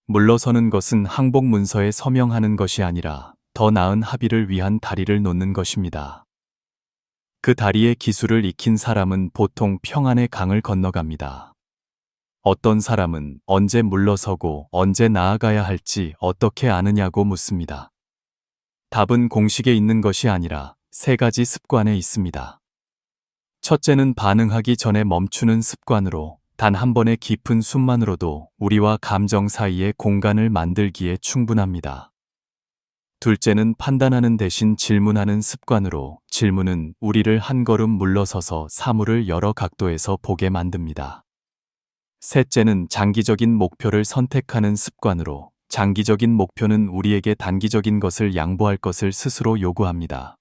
물러서는 것은 항복 문서에 서명하는 것이 아니라 더 나은 합의를 위한 다리를 놓는 것입니다. 그 다리의 기술을 익힌 사람은 보통 평안의 강을 건너갑니다. 어떤 사람은 언제 물러서고 언제 나아가야 할지 어떻게 아느냐고 묻습니다. 답은 공식에 있는 것이 아니라 3가지 습관에 있습니다. 첫째는 반응하기 전에 멈추는 습관으로 단 한 번의 깊은 숨만으로도 우리와 감정 사이에 공간을 만들기에 충분합니다. 둘째는 판단하는 대신 질문하는 습관으로 질문은 우리를 한 걸음 물러서서 사물을 여러 각도에서 보게 만듭니다. 셋째는 장기적인 목표를 선택하는 습관으로 장기적인 목표는 우리에게 단기적인 것을 양보할 것을 스스로 요구합니다.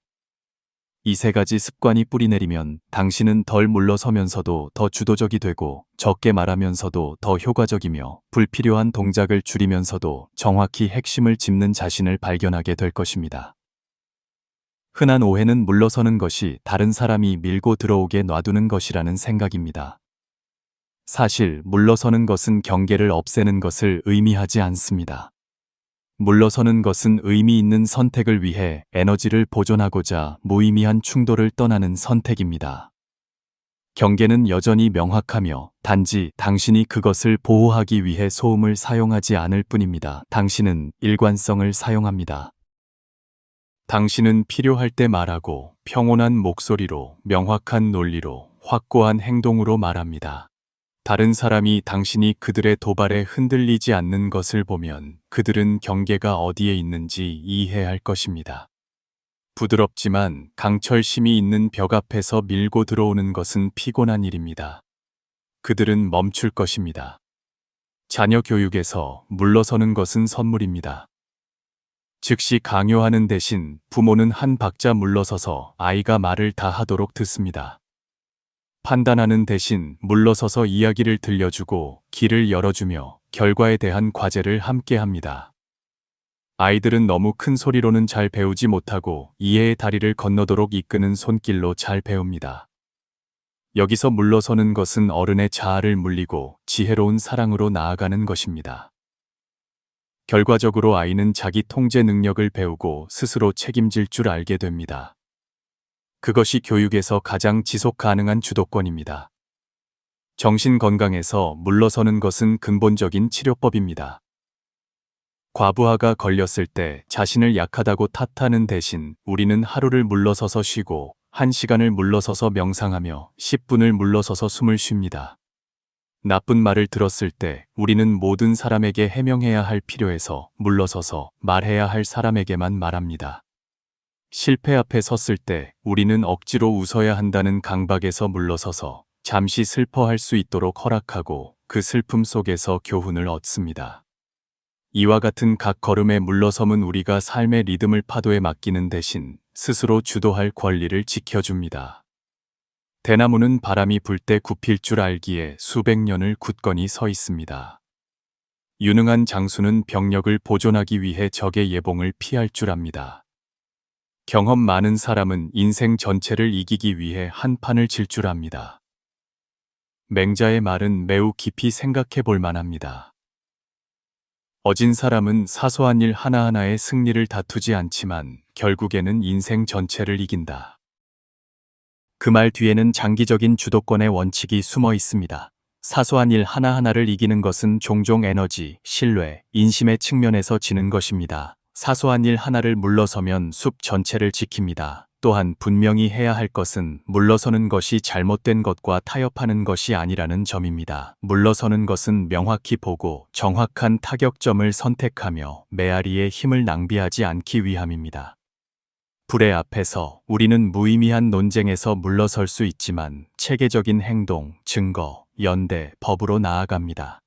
이 3가지 습관이 뿌리내리면 당신은 덜 물러서면서도 더 주도적이 되고 적게 말하면서도 더 효과적이며 불필요한 동작을 줄이면서도 정확히 핵심을 짚는 자신을 발견하게 될 것입니다. 흔한 오해는 물러서는 것이 다른 사람이 밀고 들어오게 놔두는 것이라는 생각입니다. 사실 물러서는 것은 경계를 없애는 것을 의미하지 않습니다. 물러서는 것은 의미 있는 선택을 위해 에너지를 보존하고자 무의미한 충돌을 떠나는 선택입니다. 경계는 여전히 명확하며 단지 당신이 그것을 보호하기 위해 소음을 사용하지 않을 뿐입니다. 당신은 일관성을 사용합니다. 당신은 필요할 때 말하고 평온한 목소리로, 명확한 논리로, 확고한 행동으로 말합니다. 다른 사람이 당신이 그들의 도발에 흔들리지 않는 것을 보면 그들은 경계가 어디에 있는지 이해할 것입니다. 부드럽지만 강철심이 있는 벽 앞에서 밀고 들어오는 것은 피곤한 일입니다. 그들은 멈출 것입니다. 자녀 교육에서 물러서는 것은 선물입니다. 즉시 강요하는 대신 부모는 한 박자 물러서서 아이가 말을 다 하도록 듣습니다. 판단하는 대신 물러서서 이야기를 들려주고 길을 열어주며 결과에 대한 과제를 함께 합니다. 아이들은 너무 큰 소리로는 잘 배우지 못하고 이해의 다리를 건너도록 이끄는 손길로 잘 배웁니다. 여기서 물러서는 것은 어른의 자아를 물리고 지혜로운 사랑으로 나아가는 것입니다. 결과적으로 아이는 자기 통제 능력을 배우고 스스로 책임질 줄 알게 됩니다. 그것이 교육에서 가장 지속 가능한 주도권입니다. 정신 건강에서 물러서는 것은 근본적인 치료법입니다. 과부하가 걸렸을 때 자신을 약하다고 탓하는 대신 우리는 하루를 물러서서 쉬고 1시간을 물러서서 명상하며 10분을 물러서서 숨을 쉽니다. 나쁜 말을 들었을 때 우리는 모든 사람에게 해명해야 할 필요에서 물러서서 말해야 할 사람에게만 말합니다. 실패 앞에 섰을 때 우리는 억지로 웃어야 한다는 강박에서 물러서서 잠시 슬퍼할 수 있도록 허락하고 그 슬픔 속에서 교훈을 얻습니다. 이와 같은 각 걸음의 물러섬은 우리가 삶의 리듬을 파도에 맡기는 대신 스스로 주도할 권리를 지켜줍니다. 대나무는 바람이 불 때 굽힐 줄 알기에 수백 년을 굳건히 서 있습니다. 유능한 장수는 병력을 보존하기 위해 적의 예봉을 피할 줄 압니다. 경험 많은 사람은 인생 전체를 이기기 위해 한 판을 질 줄 압니다. 맹자의 말은 매우 깊이 생각해 볼 만합니다. 어진 사람은 사소한 일 하나하나의 승리를 다투지 않지만 결국에는 인생 전체를 이긴다. 그 말 뒤에는 장기적인 주도권의 원칙이 숨어 있습니다. 사소한 일 하나하나를 이기는 것은 종종 에너지, 신뢰, 인심의 측면에서 지는 것입니다. 사소한 일 하나를 물러서면 숲 전체를 지킵니다. 또한 분명히 해야 할 것은 물러서는 것이 잘못된 것과 타협하는 것이 아니라는 점입니다. 물러서는 것은 명확히 보고 정확한 타격점을 선택하며 메아리의 힘을 낭비하지 않기 위함입니다. 불의 앞에서 우리는 무의미한 논쟁에서 물러설 수 있지만 체계적인 행동, 증거, 연대, 법으로 나아갑니다.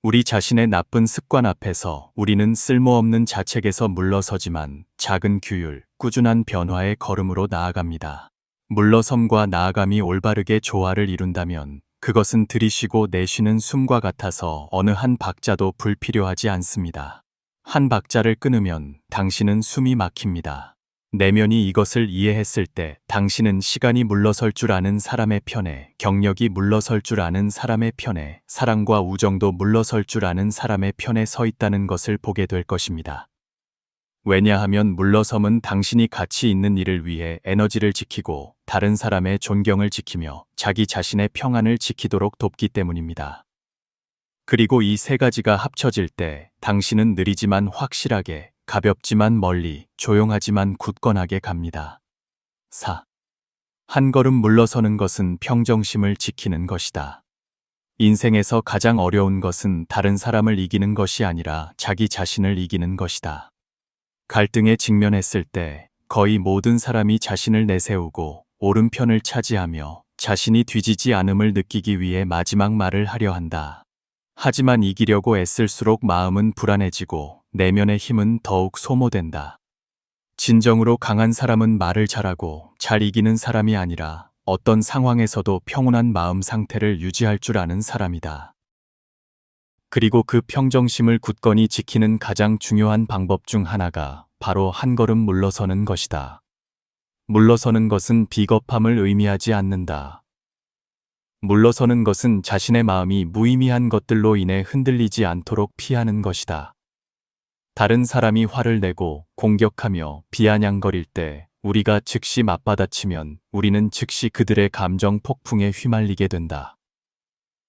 우리 자신의 나쁜 습관 앞에서 우리는 쓸모없는 자책에서 물러서지만 작은 규율, 꾸준한 변화의 걸음으로 나아갑니다. 물러섬과 나아감이 올바르게 조화를 이룬다면 그것은 들이쉬고 내쉬는 숨과 같아서 어느 한 박자도 불필요하지 않습니다. 한 박자를 끊으면 당신은 숨이 막힙니다. 내면이 이것을 이해했을 때 당신은 시간이 물러설 줄 아는 사람의 편에, 경력이 물러설 줄 아는 사람의 편에, 사랑과 우정도 물러설 줄 아는 사람의 편에 서 있다는 것을 보게 될 것입니다. 왜냐하면 물러섬은 당신이 가치 있는 일을 위해 에너지를 지키고 다른 사람의 존경을 지키며 자기 자신의 평안을 지키도록 돕기 때문입니다. 그리고 이 세 가지가 합쳐질 때 당신은 느리지만 확실하게, 가볍지만 멀리, 조용하지만 굳건하게 갑니다. 4. 한 걸음 물러서는 것은 평정심을 지키는 것이다. 인생에서 가장 어려운 것은 다른 사람을 이기는 것이 아니라 자기 자신을 이기는 것이다. 갈등에 직면했을 때 거의 모든 사람이 자신을 내세우고 오른편을 차지하며 자신이 뒤지지 않음을 느끼기 위해 마지막 말을 하려 한다. 하지만 이기려고 애쓸수록 마음은 불안해지고 내면의 힘은 더욱 소모된다. 진정으로 강한 사람은 말을 잘하고 잘 이기는 사람이 아니라 어떤 상황에서도 평온한 마음 상태를 유지할 줄 아는 사람이다. 그리고 그 평정심을 굳건히 지키는 가장 중요한 방법 중 하나가 바로 한 걸음 물러서는 것이다. 물러서는 것은 비겁함을 의미하지 않는다. 물러서는 것은 자신의 마음이 무의미한 것들로 인해 흔들리지 않도록 피하는 것이다. 다른 사람이 화를 내고 공격하며 비아냥거릴 때 우리가 즉시 맞받아치면 우리는 즉시 그들의 감정 폭풍에 휘말리게 된다.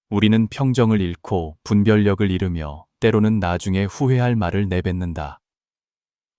우리는 평정을 잃고 분별력을 잃으며 때로는 나중에 후회할 말을 내뱉는다.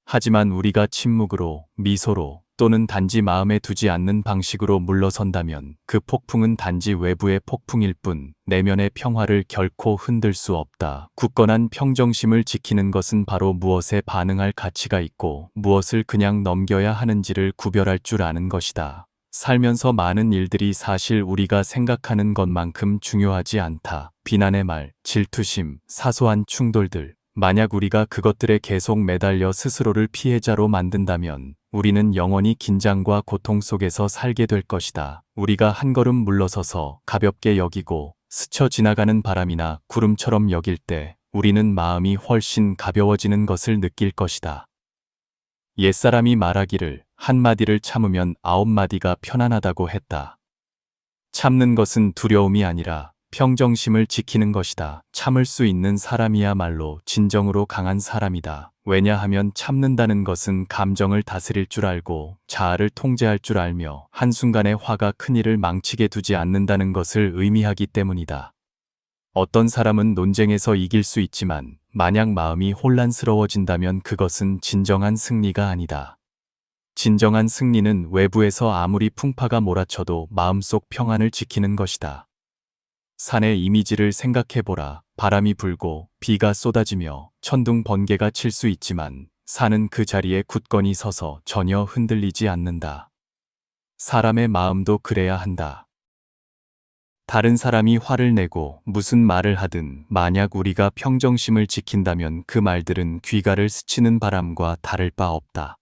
하지만 우리가 침묵으로, 미소로 또는 단지 마음에 두지 않는 방식으로 물러선다면 그 폭풍은 단지 외부의 폭풍일 뿐 내면의 평화를 결코 흔들 수 없다. 굳건한 평정심을 지키는 것은 바로 무엇에 반응할 가치가 있고 무엇을 그냥 넘겨야 하는지를 구별할 줄 아는 것이다. 살면서 많은 일들이 사실 우리가 생각하는 것만큼 중요하지 않다. 비난의 말, 질투심, 사소한 충돌들. 만약 우리가 그것들에 계속 매달려 스스로를 피해자로 만든다면 우리는 영원히 긴장과 고통 속에서 살게 될 것이다. 우리가 한 걸음 물러서서 가볍게 여기고 스쳐 지나가는 바람이나 구름처럼 여길 때 우리는 마음이 훨씬 가벼워지는 것을 느낄 것이다. 옛사람이 말하기를 한마디를 참으면 9마디가 편안하다고 했다. 참는 것은 두려움이 아니라 평정심을 지키는 것이다. 참을 수 있는 사람이야말로 진정으로 강한 사람이다. 왜냐하면 참는다는 것은 감정을 다스릴 줄 알고 자아를 통제할 줄 알며 한순간의 화가 큰일을 망치게 두지 않는다는 것을 의미하기 때문이다. 어떤 사람은 논쟁에서 이길 수 있지만 만약 마음이 혼란스러워진다면 그것은 진정한 승리가 아니다. 진정한 승리는 외부에서 아무리 풍파가 몰아쳐도 마음속 평안을 지키는 것이다. 산의 이미지를 생각해보라. 바람이 불고 비가 쏟아지며 천둥 번개가 칠 수 있지만 산은 그 자리에 굳건히 서서 전혀 흔들리지 않는다. 사람의 마음도 그래야 한다. 다른 사람이 화를 내고 무슨 말을 하든 만약 우리가 평정심을 지킨다면 그 말들은 귀가를 스치는 바람과 다를 바 없다.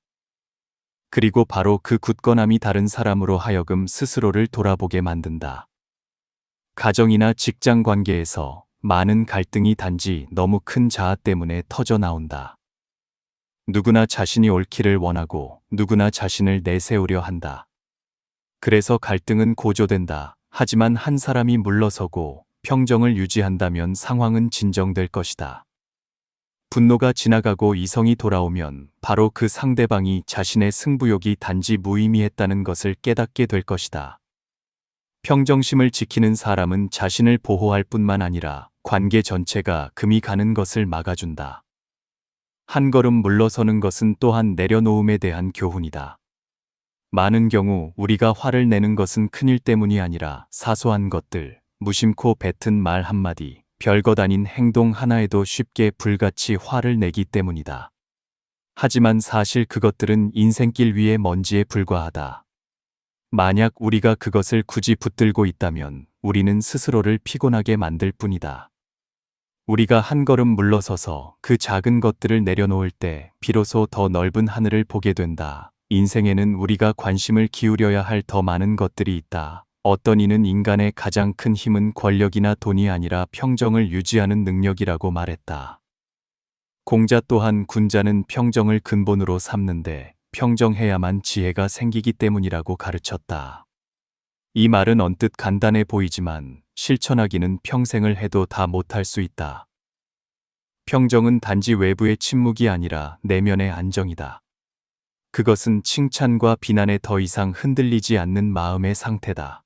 그리고 바로 그 굳건함이 다른 사람으로 하여금 스스로를 돌아보게 만든다. 가정이나 직장 관계에서 많은 갈등이 단지 너무 큰 자아 때문에 터져 나온다. 누구나 자신이 옳기를 원하고 누구나 자신을 내세우려 한다. 그래서 갈등은 고조된다. 하지만 한 사람이 물러서고 평정을 유지한다면 상황은 진정될 것이다. 분노가 지나가고 이성이 돌아오면 바로 그 상대방이 자신의 승부욕이 단지 무의미했다는 것을 깨닫게 될 것이다. 평정심을 지키는 사람은 자신을 보호할 뿐만 아니라 관계 전체가 금이 가는 것을 막아준다. 한 걸음 물러서는 것은 또한 내려놓음에 대한 교훈이다. 많은 경우 우리가 화를 내는 것은 큰일 때문이 아니라 사소한 것들, 무심코 뱉은 말 한마디, 별것 아닌 행동 하나에도 쉽게 불같이 화를 내기 때문이다. 하지만 사실 그것들은 인생길 위의 먼지에 불과하다. 만약 우리가 그것을 굳이 붙들고 있다면 우리는 스스로를 피곤하게 만들 뿐이다. 우리가 한 걸음 물러서서 그 작은 것들을 내려놓을 때 비로소 더 넓은 하늘을 보게 된다. 인생에는 우리가 관심을 기울여야 할 더 많은 것들이 있다. 어떤 이는 인간의 가장 큰 힘은 권력이나 돈이 아니라 평정을 유지하는 능력이라고 말했다. 공자 또한 군자는 평정을 근본으로 삼는데 평정해야만 지혜가 생기기 때문이라고 가르쳤다. 이 말은 언뜻 간단해 보이지만 실천하기는 평생을 해도 다 못할 수 있다. 평정은 단지 외부의 침묵이 아니라 내면의 안정이다. 그것은 칭찬과 비난에 더 이상 흔들리지 않는 마음의 상태다.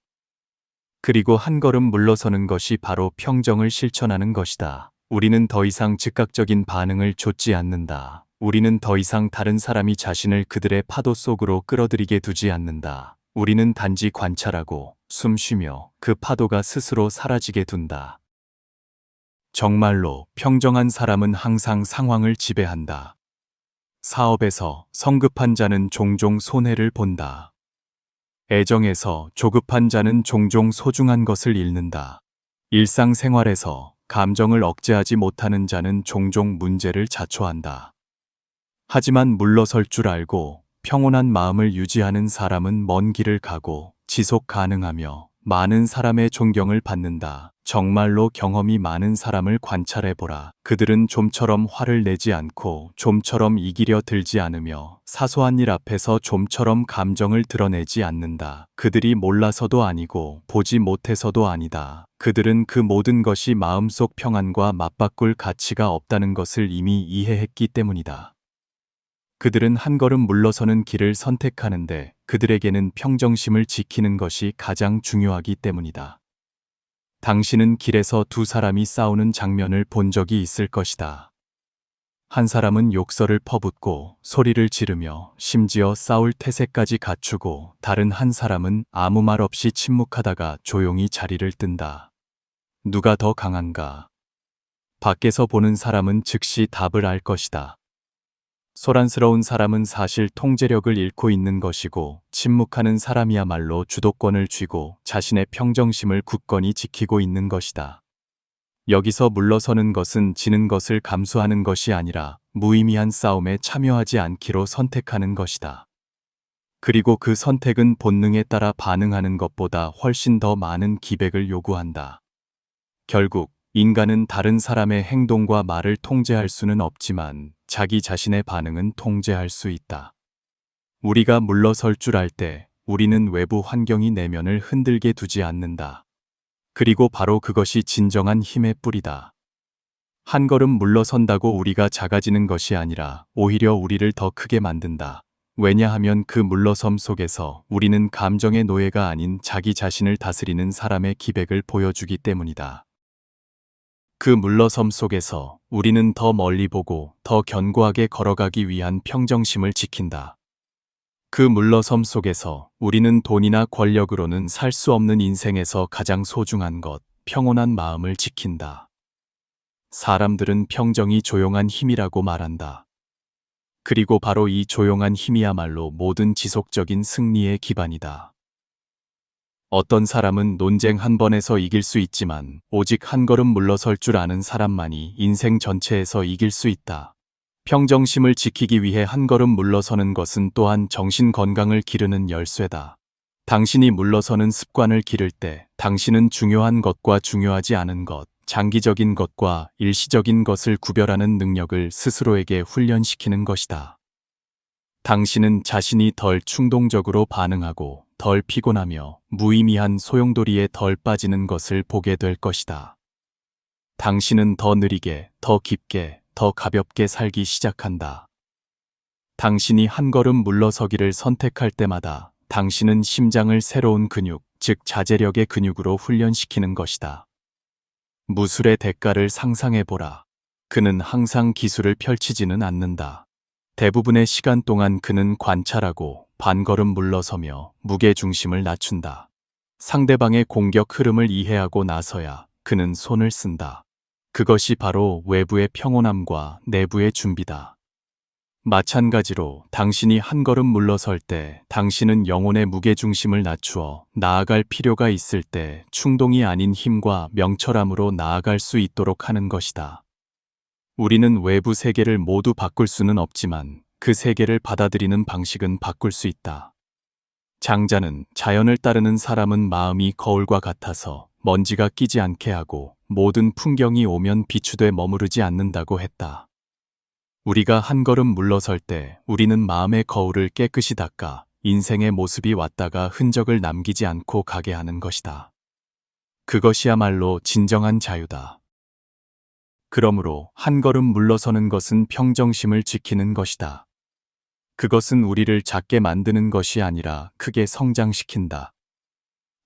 그리고 한 걸음 물러서는 것이 바로 평정을 실천하는 것이다. 우리는 더 이상 즉각적인 반응을 좇지 않는다. 우리는 더 이상 다른 사람이 자신을 그들의 파도 속으로 끌어들이게 두지 않는다. 우리는 단지 관찰하고 숨 쉬며 그 파도가 스스로 사라지게 둔다. 정말로 평정한 사람은 항상 상황을 지배한다. 사업에서 성급한 자는 종종 손해를 본다. 애정에서 조급한 자는 종종 소중한 것을 잃는다. 일상생활에서 감정을 억제하지 못하는 자는 종종 문제를 자초한다. 하지만 물러설 줄 알고 평온한 마음을 유지하는 사람은 먼 길을 가고 지속 가능하며 많은 사람의 존경을 받는다. 정말로 경험이 많은 사람을 관찰해보라. 그들은 좀처럼 화를 내지 않고 좀처럼 이기려 들지 않으며 사소한 일 앞에서 좀처럼 감정을 드러내지 않는다. 그들이 몰라서도 아니고 보지 못해서도 아니다. 그들은 그 모든 것이 마음속 평안과 맞바꿀 가치가 없다는 것을 이미 이해했기 때문이다. 그들은 한 걸음 물러서는 길을 선택하는데 그들에게는 평정심을 지키는 것이 가장 중요하기 때문이다. 당신은 길에서 두 사람이 싸우는 장면을 본 적이 있을 것이다. 한 사람은 욕설을 퍼붓고 소리를 지르며 심지어 싸울 태세까지 갖추고 다른 한 사람은 아무 말 없이 침묵하다가 조용히 자리를 뜬다. 누가 더 강한가? 밖에서 보는 사람은 즉시 답을 알 것이다. 소란스러운 사람은 사실 통제력을 잃고 있는 것이고 침묵하는 사람이야말로 주도권을 쥐고 자신의 평정심을 굳건히 지키고 있는 것이다. 여기서 물러서는 것은 지는 것을 감수하는 것이 아니라 무의미한 싸움에 참여하지 않기로 선택하는 것이다. 그리고 그 선택은 본능에 따라 반응하는 것보다 훨씬 더 많은 기백을 요구한다. 결국 인간은 다른 사람의 행동과 말을 통제할 수는 없지만 자기 자신의 반응은 통제할 수 있다. 우리가 물러설 줄 알 때 우리는 외부 환경이 내면을 흔들게 두지 않는다. 그리고 바로 그것이 진정한 힘의 뿌리다. 한 걸음 물러선다고 우리가 작아지는 것이 아니라 오히려 우리를 더 크게 만든다. 왜냐하면 그 물러섬 속에서 우리는 감정의 노예가 아닌 자기 자신을 다스리는 사람의 기백을 보여주기 때문이다. 그 물러섬 속에서 우리는 더 멀리 보고 더 견고하게 걸어가기 위한 평정심을 지킨다. 그 물러섬 속에서 우리는 돈이나 권력으로는 살 수 없는 인생에서 가장 소중한 것, 평온한 마음을 지킨다. 사람들은 평정이 조용한 힘이라고 말한다. 그리고 바로 이 조용한 힘이야말로 모든 지속적인 승리의 기반이다. 어떤 사람은 논쟁 한 번에서 이길 수 있지만 오직 한 걸음 물러설 줄 아는 사람만이 인생 전체에서 이길 수 있다. 평정심을 지키기 위해 한 걸음 물러서는 것은 또한 정신 건강을 기르는 열쇠다. 당신이 물러서는 습관을 기를 때 당신은 중요한 것과 중요하지 않은 것, 장기적인 것과 일시적인 것을 구별하는 능력을 스스로에게 훈련시키는 것이다. 당신은 자신이 덜 충동적으로 반응하고 덜 피곤하며 무의미한 소용돌이에 덜 빠지는 것을 보게 될 것이다. 당신은 더 느리게, 더 깊게, 더 가볍게 살기 시작한다. 당신이 한 걸음 물러서기를 선택할 때마다 당신은 심장을 새로운 근육, 즉 자제력의 근육으로 훈련시키는 것이다. 무술의 대가를 상상해보라. 그는 항상 기술을 펼치지는 않는다. 대부분의 시간 동안 그는 관찰하고 반걸음 물러서며 무게중심을 낮춘다. 상대방의 공격 흐름을 이해하고 나서야 그는 손을 쓴다. 그것이 바로 외부의 평온함과 내부의 준비다. 마찬가지로 당신이 한 걸음 물러설 때 당신은 영혼의 무게중심을 낮추어 나아갈 필요가 있을 때 충동이 아닌 힘과 명철함으로 나아갈 수 있도록 하는 것이다. 우리는 외부 세계를 모두 바꿀 수는 없지만 그 세계를 받아들이는 방식은 바꿀 수 있다. 장자는 자연을 따르는 사람은 마음이 거울과 같아서 먼지가 끼지 않게 하고 모든 풍경이 오면 비추되 머무르지 않는다고 했다. 우리가 한 걸음 물러설 때 우리는 마음의 거울을 깨끗이 닦아 인생의 모습이 왔다가 흔적을 남기지 않고 가게 하는 것이다. 그것이야말로 진정한 자유다. 그러므로 한 걸음 물러서는 것은 평정심을 지키는 것이다. 그것은 우리를 작게 만드는 것이 아니라 크게 성장시킨다.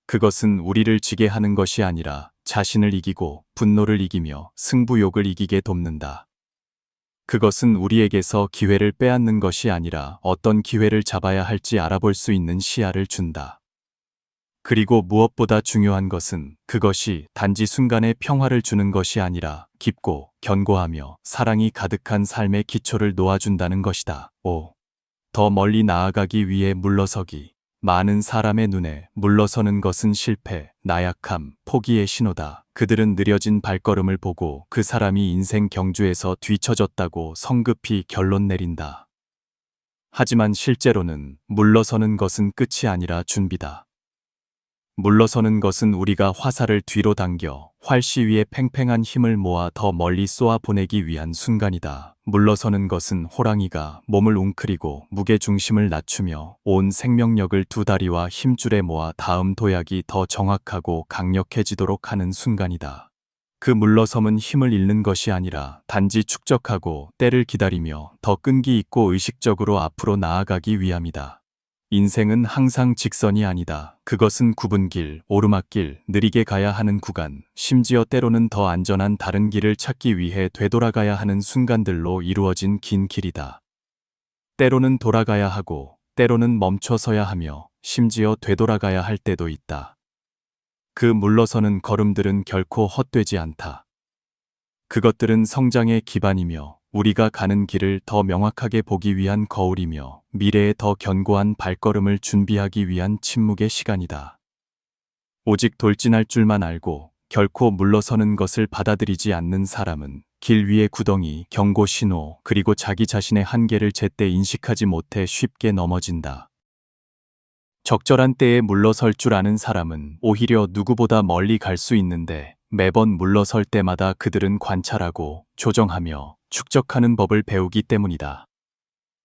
그것은 우리를 지게 하는 것이 아니라 자신을 이기고 분노를 이기며 승부욕을 이기게 돕는다. 그것은 우리에게서 기회를 빼앗는 것이 아니라 어떤 기회를 잡아야 할지 알아볼 수 있는 시야를 준다. 그리고 무엇보다 중요한 것은 그것이 단지 순간의 평화를 주는 것이 아니라 깊고 견고하며 사랑이 가득한 삶의 기초를 놓아준다는 것이다. 5. 더 멀리 나아가기 위해 물러서기. 많은 사람의 눈에 물러서는 것은 실패, 나약함, 포기의 신호다. 그들은 느려진 발걸음을 보고 그 사람이 인생 경주에서 뒤처졌다고 성급히 결론 내린다. 하지만 실제로는 물러서는 것은 끝이 아니라 준비다. 물러서는 것은 우리가 화살을 뒤로 당겨 활시 위에 팽팽한 힘을 모아 더 멀리 쏘아 보내기 위한 순간이다. 물러서는 것은 호랑이가 몸을 웅크리고 무게중심을 낮추며 온 생명력을 두 다리와 힘줄에 모아 다음 도약이 더 정확하고 강력해지도록 하는 순간이다. 그 물러섬은 힘을 잃는 것이 아니라 단지 축적하고 때를 기다리며 더 끈기 있고 의식적으로 앞으로 나아가기 위함이다. 인생은 항상 직선이 아니다. 그것은 굽은 길, 오르막길, 느리게 가야 하는 구간, 심지어 때로는 더 안전한 다른 길을 찾기 위해 되돌아가야 하는 순간들로 이루어진 긴 길이다. 때로는 돌아가야 하고, 때로는 멈춰서야 하며, 심지어 되돌아가야 할 때도 있다. 그 물러서는 걸음들은 결코 헛되지 않다. 그것들은 성장의 기반이며, 우리가 가는 길을 더 명확하게 보기 위한 거울이며 미래에 더 견고한 발걸음을 준비하기 위한 침묵의 시간이다. 오직 돌진할 줄만 알고 결코 물러서는 것을 받아들이지 않는 사람은 길 위의 구덩이, 경고 신호, 그리고 자기 자신의 한계를 제때 인식하지 못해 쉽게 넘어진다. 적절한 때에 물러설 줄 아는 사람은 오히려 누구보다 멀리 갈 수 있는데 매번 물러설 때마다 그들은 관찰하고 조정하며 축적하는 법을 배우기 때문이다.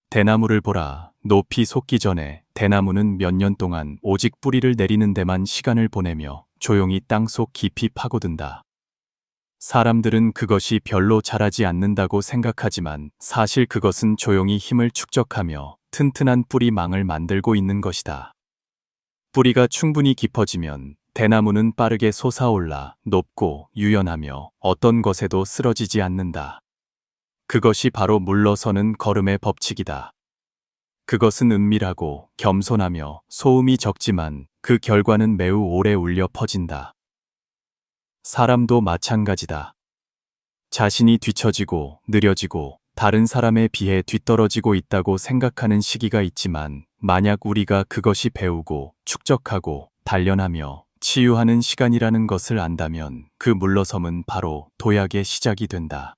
대나무를 보라. 높이 솟기 전에 대나무는 몇 년 동안 오직 뿌리를 내리는 데만 시간을 보내며 조용히 땅속 깊이 파고든다. 사람들은 그것이 별로 자라지 않는다고 생각하지만 사실 그것은 조용히 힘을 축적하며 튼튼한 뿌리망을 만들고 있는 것이다. 뿌리가 충분히 깊어지면 대나무는 빠르게 솟아올라 높고 유연하며 어떤 것에도 쓰러지지 않는다. 그것이 바로 물러서는 걸음의 법칙이다. 그것은 은밀하고 겸손하며 소음이 적지만 그 결과는 매우 오래 울려 퍼진다. 사람도 마찬가지다. 자신이 뒤처지고 느려지고 다른 사람에 비해 뒤떨어지고 있다고 생각하는 시기가 있지만 만약 우리가 그것이 배우고 축적하고 단련하며 치유하는 시간이라는 것을 안다면 그 물러섬은 바로 도약의 시작이 된다.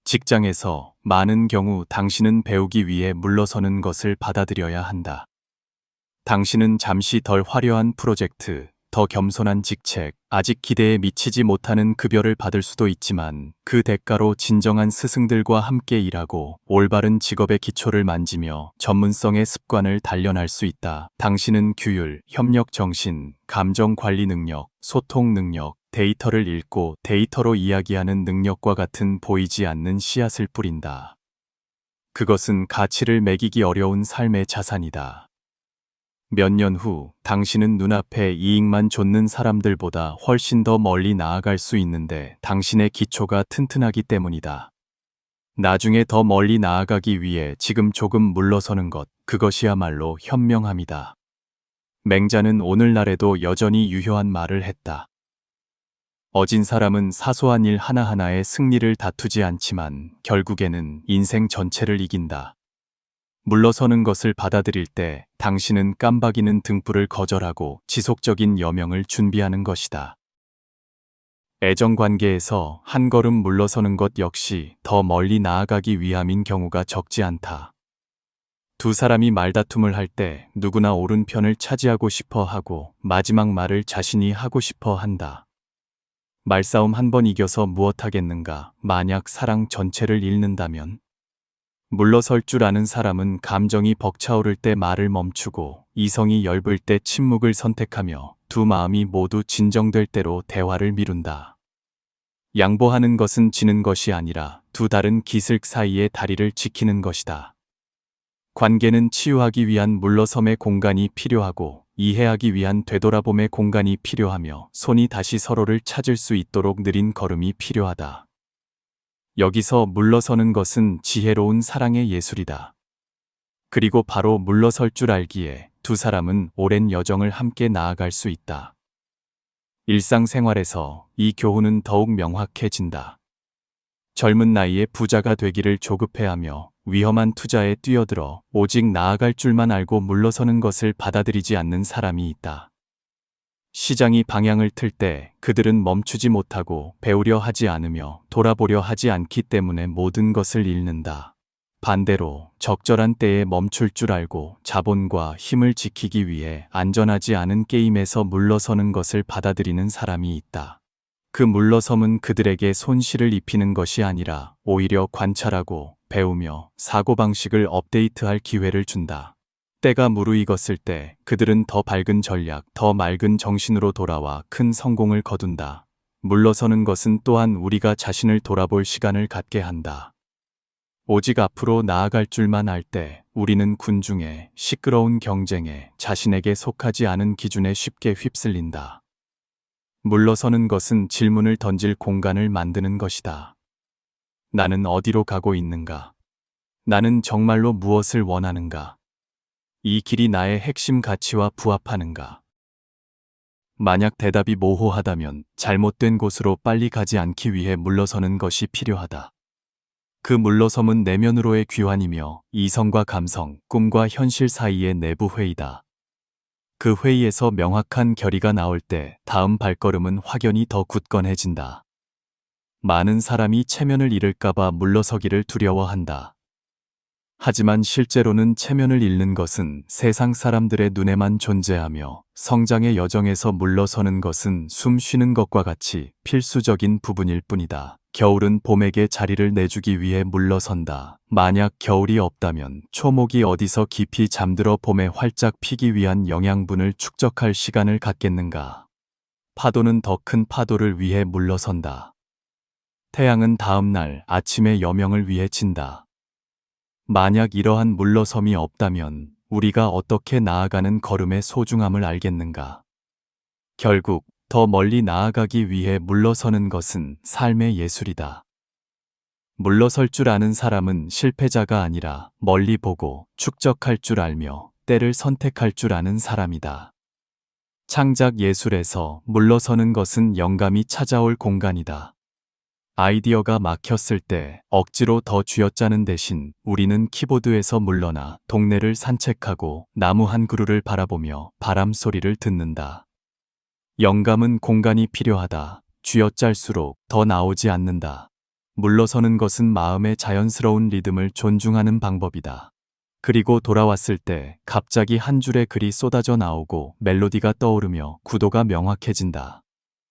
직장에서 많은 경우 당신은 배우기 위해 물러서는 것을 받아들여야 한다. 당신은 잠시 덜 화려한 프로젝트, 더 겸손한 직책, 아직 기대에 미치지 못하는 급여를 받을 수도 있지만 그 대가로 진정한 스승들과 함께 일하고 올바른 직업의 기초를 만지며 전문성의 습관을 단련할 수 있다. 당신은 규율, 협력 정신, 감정 관리 능력, 소통 능력, 데이터를 읽고 데이터로 이야기하는 능력과 같은 보이지 않는 씨앗을 뿌린다. 그것은 가치를 매기기 어려운 삶의 자산이다. 몇 년 후 당신은 눈앞에 이익만 좇는 사람들보다 훨씬 더 멀리 나아갈 수 있는데 당신의 기초가 튼튼하기 때문이다. 나중에 더 멀리 나아가기 위해 지금 조금 물러서는 것, 그것이야말로 현명함이다. 맹자는 오늘날에도 여전히 유효한 말을 했다. 어진 사람은 사소한 일 하나하나에 승리를 다투지 않지만 결국에는 인생 전체를 이긴다. 물러서는 것을 받아들일 때 당신은 깜박이는 등불을 거절하고 지속적인 여명을 준비하는 것이다. 애정 관계에서 한 걸음 물러서는 것 역시 더 멀리 나아가기 위함인 경우가 적지 않다. 두 사람이 말다툼을 할 때 누구나 옳은 편을 차지하고 싶어 하고 마지막 말을 자신이 하고 싶어 한다. 말싸움 한 번 이겨서 무엇하겠는가? 만약 사랑 전체를 잃는다면? 물러설 줄 아는 사람은 감정이 벅차오를 때 말을 멈추고 이성이 엷을 때 침묵을 선택하며 두 마음이 모두 진정될 대로 대화를 미룬다. 양보하는 것은 지는 것이 아니라 두 다른 기슭 사이의 다리를 지키는 것이다. 관계는 치유하기 위한 물러섬의 공간이 필요하고 이해하기 위한 되돌아봄의 공간이 필요하며 손이 다시 서로를 찾을 수 있도록 느린 걸음이 필요하다. 여기서 물러서는 것은 지혜로운 사랑의 예술이다. 그리고 바로 물러설 줄 알기에 두 사람은 오랜 여정을 함께 나아갈 수 있다. 일상생활에서 이 교훈은 더욱 명확해진다. 젊은 나이에 부자가 되기를 조급해하며 위험한 투자에 뛰어들어 오직 나아갈 줄만 알고 물러서는 것을 받아들이지 않는 사람이 있다. 시장이 방향을 틀 때 그들은 멈추지 못하고 배우려 하지 않으며 돌아보려 하지 않기 때문에 모든 것을 잃는다. 반대로 적절한 때에 멈출 줄 알고 자본과 힘을 지키기 위해 안전하지 않은 게임에서 물러서는 것을 받아들이는 사람이 있다. 그 물러섬은 그들에게 손실을 입히는 것이 아니라 오히려 관찰하고 배우며 사고방식을 업데이트할 기회를 준다. 때가 무르익었을 때 그들은 더 밝은 전략, 더 맑은 정신으로 돌아와 큰 성공을 거둔다. 물러서는 것은 또한 우리가 자신을 돌아볼 시간을 갖게 한다. 오직 앞으로 나아갈 줄만 알 때 우리는 군중에, 시끄러운 경쟁에, 자신에게 속하지 않은 기준에 쉽게 휩쓸린다. 물러서는 것은 질문을 던질 공간을 만드는 것이다. 나는 어디로 가고 있는가? 나는 정말로 무엇을 원하는가? 이 길이 나의 핵심 가치와 부합하는가? 만약 대답이 모호하다면 잘못된 곳으로 빨리 가지 않기 위해 물러서는 것이 필요하다. 그 물러섬은 내면으로의 귀환이며 이성과 감성, 꿈과 현실 사이의 내부 회의다. 그 회의에서 명확한 결의가 나올 때 다음 발걸음은 확연히 더 굳건해진다. 많은 사람이 체면을 잃을까봐 물러서기를 두려워한다. 하지만 실제로는 체면을 잃는 것은 세상 사람들의 눈에만 존재하며 성장의 여정에서 물러서는 것은 숨 쉬는 것과 같이 필수적인 부분일 뿐이다. 겨울은 봄에게 자리를 내주기 위해 물러선다. 만약 겨울이 없다면 초목이 어디서 깊이 잠들어 봄에 활짝 피기 위한 영양분을 축적할 시간을 갖겠는가? 파도는 더 큰 파도를 위해 물러선다. 태양은 다음 날 아침의 여명을 위해 진다. 만약 이러한 물러섬이 없다면 우리가 어떻게 나아가는 걸음의 소중함을 알겠는가? 결국 더 멀리 나아가기 위해 물러서는 것은 삶의 예술이다. 물러설 줄 아는 사람은 실패자가 아니라 멀리 보고 축적할 줄 알며 때를 선택할 줄 아는 사람이다. 창작 예술에서 물러서는 것은 영감이 찾아올 공간이다. 아이디어가 막혔을 때 억지로 더 쥐어짜는 대신 우리는 키보드에서 물러나 동네를 산책하고 나무 한 그루를 바라보며 바람 소리를 듣는다. 영감은 공간이 필요하다. 쥐어짤수록 더 나오지 않는다. 물러서는 것은 마음의 자연스러운 리듬을 존중하는 방법이다. 그리고 돌아왔을 때 갑자기 한 줄의 글이 쏟아져 나오고 멜로디가 떠오르며 구도가 명확해진다.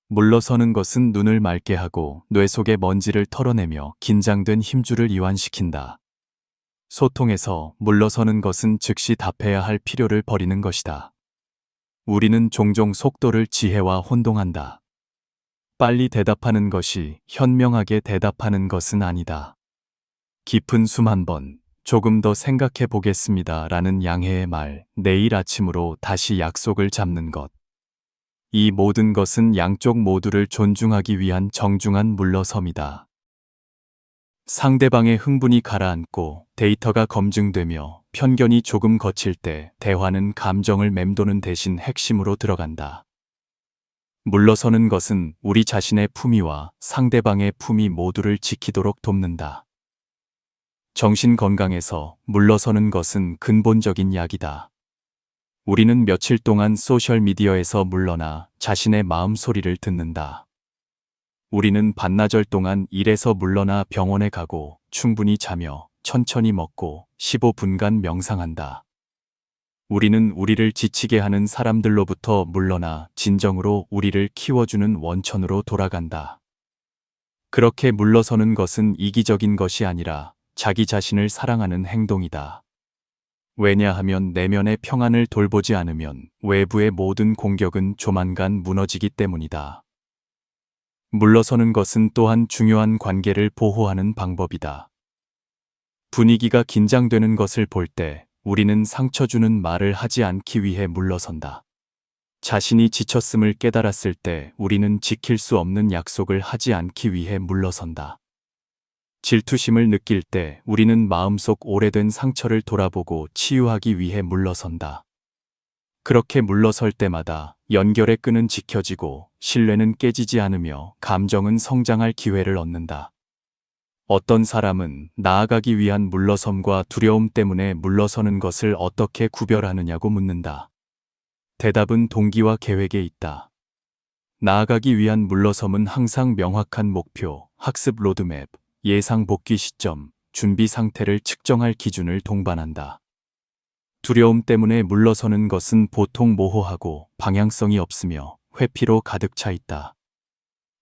물러서는 것은 눈을 맑게 하고 뇌 속의 먼지를 털어내며 긴장된 힘줄을 이완시킨다. 소통에서 물러서는 것은 즉시 답해야 할 필요를 버리는 것이다. 우리는 종종 속도를 지혜와 혼동한다. 빨리 대답하는 것이 현명하게 대답하는 것은 아니다. 깊은 숨 한 번, 조금 더 생각해 보겠습니다 라는 양해의 말, 내일 아침으로 다시 약속을 잡는 것. 이 모든 것은 양쪽 모두를 존중하기 위한 정중한 물러섬이다. 상대방의 흥분이 가라앉고 데이터가 검증되며 편견이 조금 거칠 때 대화는 감정을 맴도는 대신 핵심으로 들어간다. 물러서는 것은 우리 자신의 품위와 상대방의 품위 모두를 지키도록 돕는다. 정신 건강에서 물러서는 것은 근본적인 약이다. 우리는 며칠 동안 소셜미디어에서 물러나 자신의 마음 소리를 듣는다. 우리는 반나절 동안 일에서 물러나 병원에 가고 충분히 자며 천천히 먹고 15분간 명상한다. 우리는 우리를 지치게 하는 사람들로부터 물러나 진정으로 우리를 키워주는 원천으로 돌아간다. 그렇게 물러서는 것은 이기적인 것이 아니라 자기 자신을 사랑하는 행동이다. 왜냐하면 내면의 평안을 돌보지 않으면 외부의 모든 공격은 조만간 무너지기 때문이다. 물러서는 것은 또한 중요한 관계를 보호하는 방법이다. 분위기가 긴장되는 것을 볼 때 우리는 상처 주는 말을 하지 않기 위해 물러선다. 자신이 지쳤음을 깨달았을 때 우리는 지킬 수 없는 약속을 하지 않기 위해 물러선다. 질투심을 느낄 때 우리는 마음속 오래된 상처를 돌아보고 치유하기 위해 물러선다. 그렇게 물러설 때마다 연결의 끈은 지켜지고 신뢰는 깨지지 않으며 감정은 성장할 기회를 얻는다. 어떤 사람은 나아가기 위한 물러섬과 두려움 때문에 물러서는 것을 어떻게 구별하느냐고 묻는다. 대답은 동기와 계획에 있다. 나아가기 위한 물러섬은 항상 명확한 목표, 학습 로드맵, 예상 복귀 시점, 준비 상태를 측정할 기준을 동반한다. 두려움 때문에 물러서는 것은 보통 모호하고 방향성이 없으며 회피로 가득 차 있다.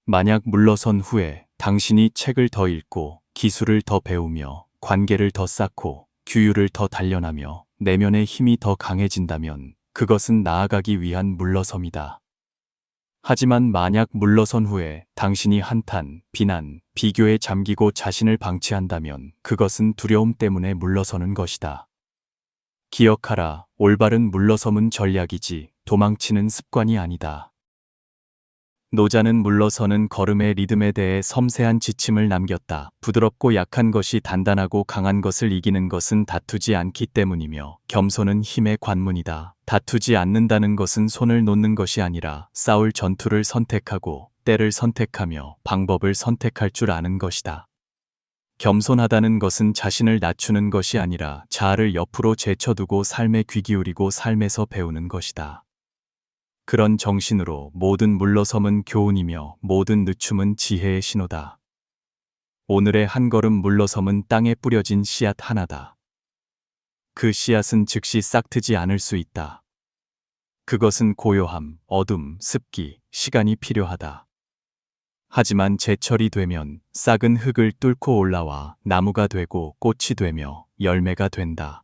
만약 물러선 후에 당신이 책을 더 읽고 기술을 더 배우며 관계를 더 쌓고 규율을 더 단련하며 내면의 힘이 더 강해진다면 그것은 나아가기 위한 물러섬이다. 하지만 만약 물러선 후에 당신이 한탄, 비난, 비교에 잠기고 자신을 방치한다면 그것은 두려움 때문에 물러서는 것이다. 기억하라, 올바른 물러섬은 전략이지 도망치는 습관이 아니다. 노자는 물러서는 걸음의 리듬에 대해 섬세한 지침을 남겼다. 부드럽고 약한 것이 단단하고 강한 것을 이기는 것은 다투지 않기 때문이며 겸손은 힘의 관문이다. 다투지 않는다는 것은 손을 놓는 것이 아니라 싸울 전투를 선택하고 때를 선택하며 방법을 선택할 줄 아는 것이다. 겸손하다는 것은 자신을 낮추는 것이 아니라 자아를 옆으로 제쳐두고 삶에 귀 기울이고 삶에서 배우는 것이다. 그런 정신으로 모든 물러섬은 교훈이며 모든 늦춤은 지혜의 신호다. 오늘의 한 걸음 물러섬은 땅에 뿌려진 씨앗 하나다. 그 씨앗은 즉시 싹트지 않을 수 있다. 그것은 고요함, 어둠, 습기, 시간이 필요하다. 하지만 제철이 되면 싹은 흙을 뚫고 올라와 나무가 되고 꽃이 되며 열매가 된다.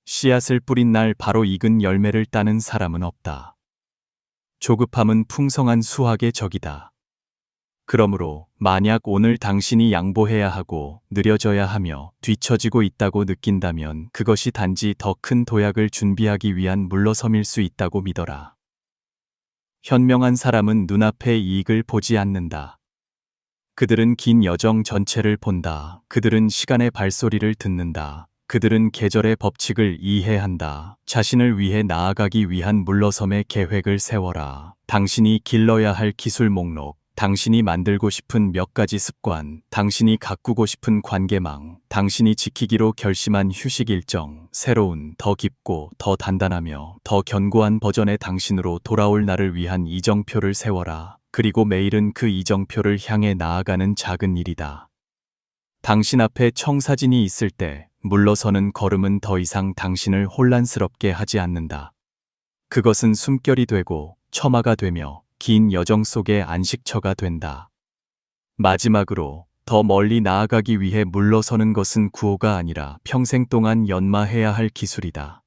씨앗을 뿌린 날 바로 익은 열매를 따는 사람은 없다. 조급함은 풍성한 수확의 적이다. 그러므로 만약 오늘 당신이 양보해야 하고 느려져야 하며 뒤처지고 있다고 느낀다면 그것이 단지 더 큰 도약을 준비하기 위한 물러섬일 수 있다고 믿어라. 현명한 사람은 눈앞의 이익을 보지 않는다. 그들은 긴 여정 전체를 본다. 그들은 시간의 발소리를 듣는다. 그들은 계절의 법칙을 이해한다. 자신을 위해 나아가기 위한 물러섬의 계획을 세워라. 당신이 길러야 할 기술 목록, 당신이 만들고 싶은 몇 가지 습관, 당신이 가꾸고 싶은 관계망, 당신이 지키기로 결심한 휴식 일정, 새로운, 더 깊고 더 단단하며 더 견고한 버전의 당신으로 돌아올 날을 위한 이정표를 세워라. 그리고 매일은 그 이정표를 향해 나아가는 작은 일이다. 당신 앞에 청사진이 있을 때 물러서는 걸음은 더 이상 당신을 혼란스럽게 하지 않는다. 그것은 숨결이 되고 처마가 되며 긴 여정 속의 안식처가 된다. 마지막으로 더 멀리 나아가기 위해 물러서는 것은 구호가 아니라 평생 동안 연마해야 할 기술이다.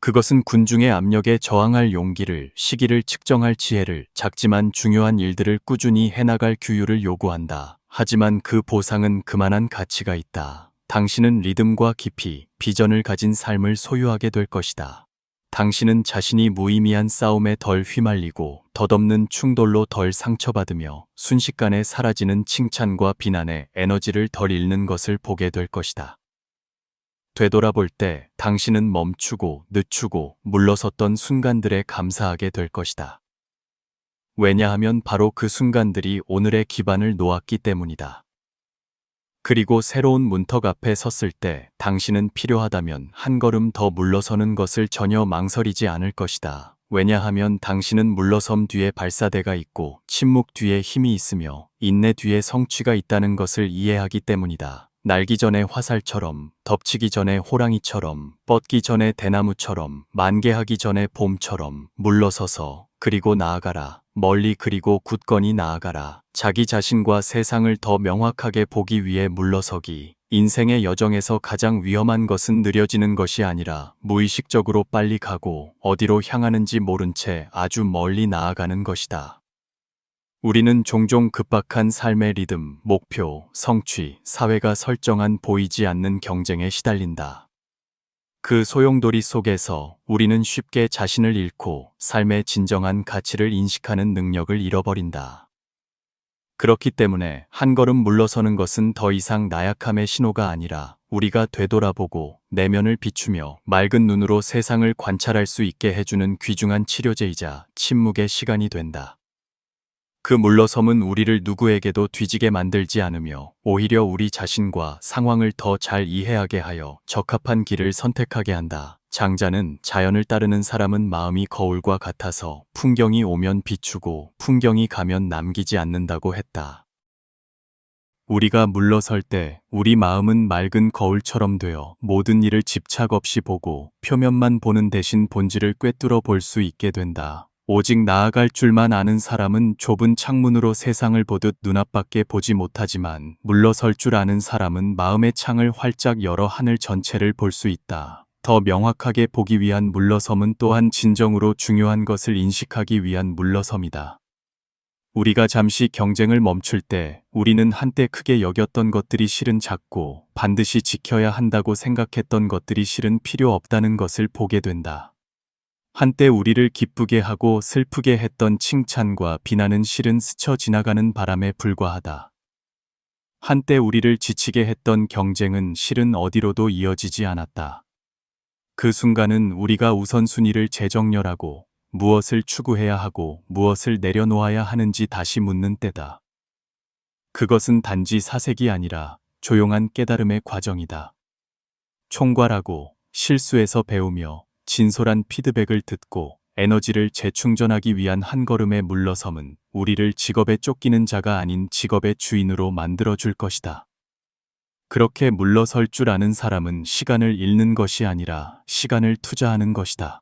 그것은 군중의 압력에 저항할 용기를, 시기를 측정할 지혜를, 작지만 중요한 일들을 꾸준히 해나갈 규율을 요구한다. 하지만 그 보상은 그만한 가치가 있다. 당신은 리듬과 깊이, 비전을 가진 삶을 소유하게 될 것이다. 당신은 자신이 무의미한 싸움에 덜 휘말리고 덧없는 충돌로 덜 상처받으며 순식간에 사라지는 칭찬과 비난에 에너지를 덜 잃는 것을 보게 될 것이다. 되돌아볼 때 당신은 멈추고 늦추고 물러섰던 순간들에 감사하게 될 것이다. 왜냐하면 바로 그 순간들이 오늘의 기반을 놓았기 때문이다. 그리고 새로운 문턱 앞에 섰을 때 당신은 필요하다면 한 걸음 더 물러서는 것을 전혀 망설이지 않을 것이다. 왜냐하면 당신은 물러섬 뒤에 발사대가 있고 침묵 뒤에 힘이 있으며 인내 뒤에 성취가 있다는 것을 이해하기 때문이다. 날기 전에 화살처럼, 덮치기 전에 호랑이처럼, 뻗기 전에 대나무처럼, 만개하기 전에 봄처럼 물러서서 그리고 나아가라. 멀리 그리고 굳건히 나아가라. 자기 자신과 세상을 더 명확하게 보기 위해 물러서기. 인생의 여정에서 가장 위험한 것은 느려지는 것이 아니라 무의식적으로 빨리 가고 어디로 향하는지 모른 채 아주 멀리 나아가는 것이다. 우리는 종종 급박한 삶의 리듬, 목표, 성취, 사회가 설정한 보이지 않는 경쟁에 시달린다. 그 소용돌이 속에서 우리는 쉽게 자신을 잃고 삶의 진정한 가치를 인식하는 능력을 잃어버린다. 그렇기 때문에 한 걸음 물러서는 것은 더 이상 나약함의 신호가 아니라 우리가 되돌아보고 내면을 비추며 맑은 눈으로 세상을 관찰할 수 있게 해주는 귀중한 치료제이자 침묵의 시간이 된다. 그 물러섬은 우리를 누구에게도 뒤지게 만들지 않으며 오히려 우리 자신과 상황을 더 잘 이해하게 하여 적합한 길을 선택하게 한다. 장자는 자연을 따르는 사람은 마음이 거울과 같아서 풍경이 오면 비추고 풍경이 가면 남기지 않는다고 했다. 우리가 물러설 때 우리 마음은 맑은 거울처럼 되어 모든 일을 집착 없이 보고 표면만 보는 대신 본질을 꿰뚫어 볼 수 있게 된다. 오직 나아갈 줄만 아는 사람은 좁은 창문으로 세상을 보듯 눈앞밖에 보지 못하지만 물러설 줄 아는 사람은 마음의 창을 활짝 열어 하늘 전체를 볼 수 있다. 더 명확하게 보기 위한 물러섬은 또한 진정으로 중요한 것을 인식하기 위한 물러섬이다. 우리가 잠시 경쟁을 멈출 때 우리는 한때 크게 여겼던 것들이 실은 작고 반드시 지켜야 한다고 생각했던 것들이 실은 필요 없다는 것을 보게 된다. 한때 우리를 기쁘게 하고 슬프게 했던 칭찬과 비난은 실은 스쳐 지나가는 바람에 불과하다. 한때 우리를 지치게 했던 경쟁은 실은 어디로도 이어지지 않았다. 그 순간은 우리가 우선순위를 재정렬하고 무엇을 추구해야 하고 무엇을 내려놓아야 하는지 다시 묻는 때다. 그것은 단지 사색이 아니라 조용한 깨달음의 과정이다. 총괄하고 실수에서 배우며 진솔한 피드백을 듣고 에너지를 재충전하기 위한 한 걸음의 물러섬은 우리를 직업에 쫓기는 자가 아닌 직업의 주인으로 만들어줄 것이다. 그렇게 물러설 줄 아는 사람은 시간을 잃는 것이 아니라 시간을 투자하는 것이다.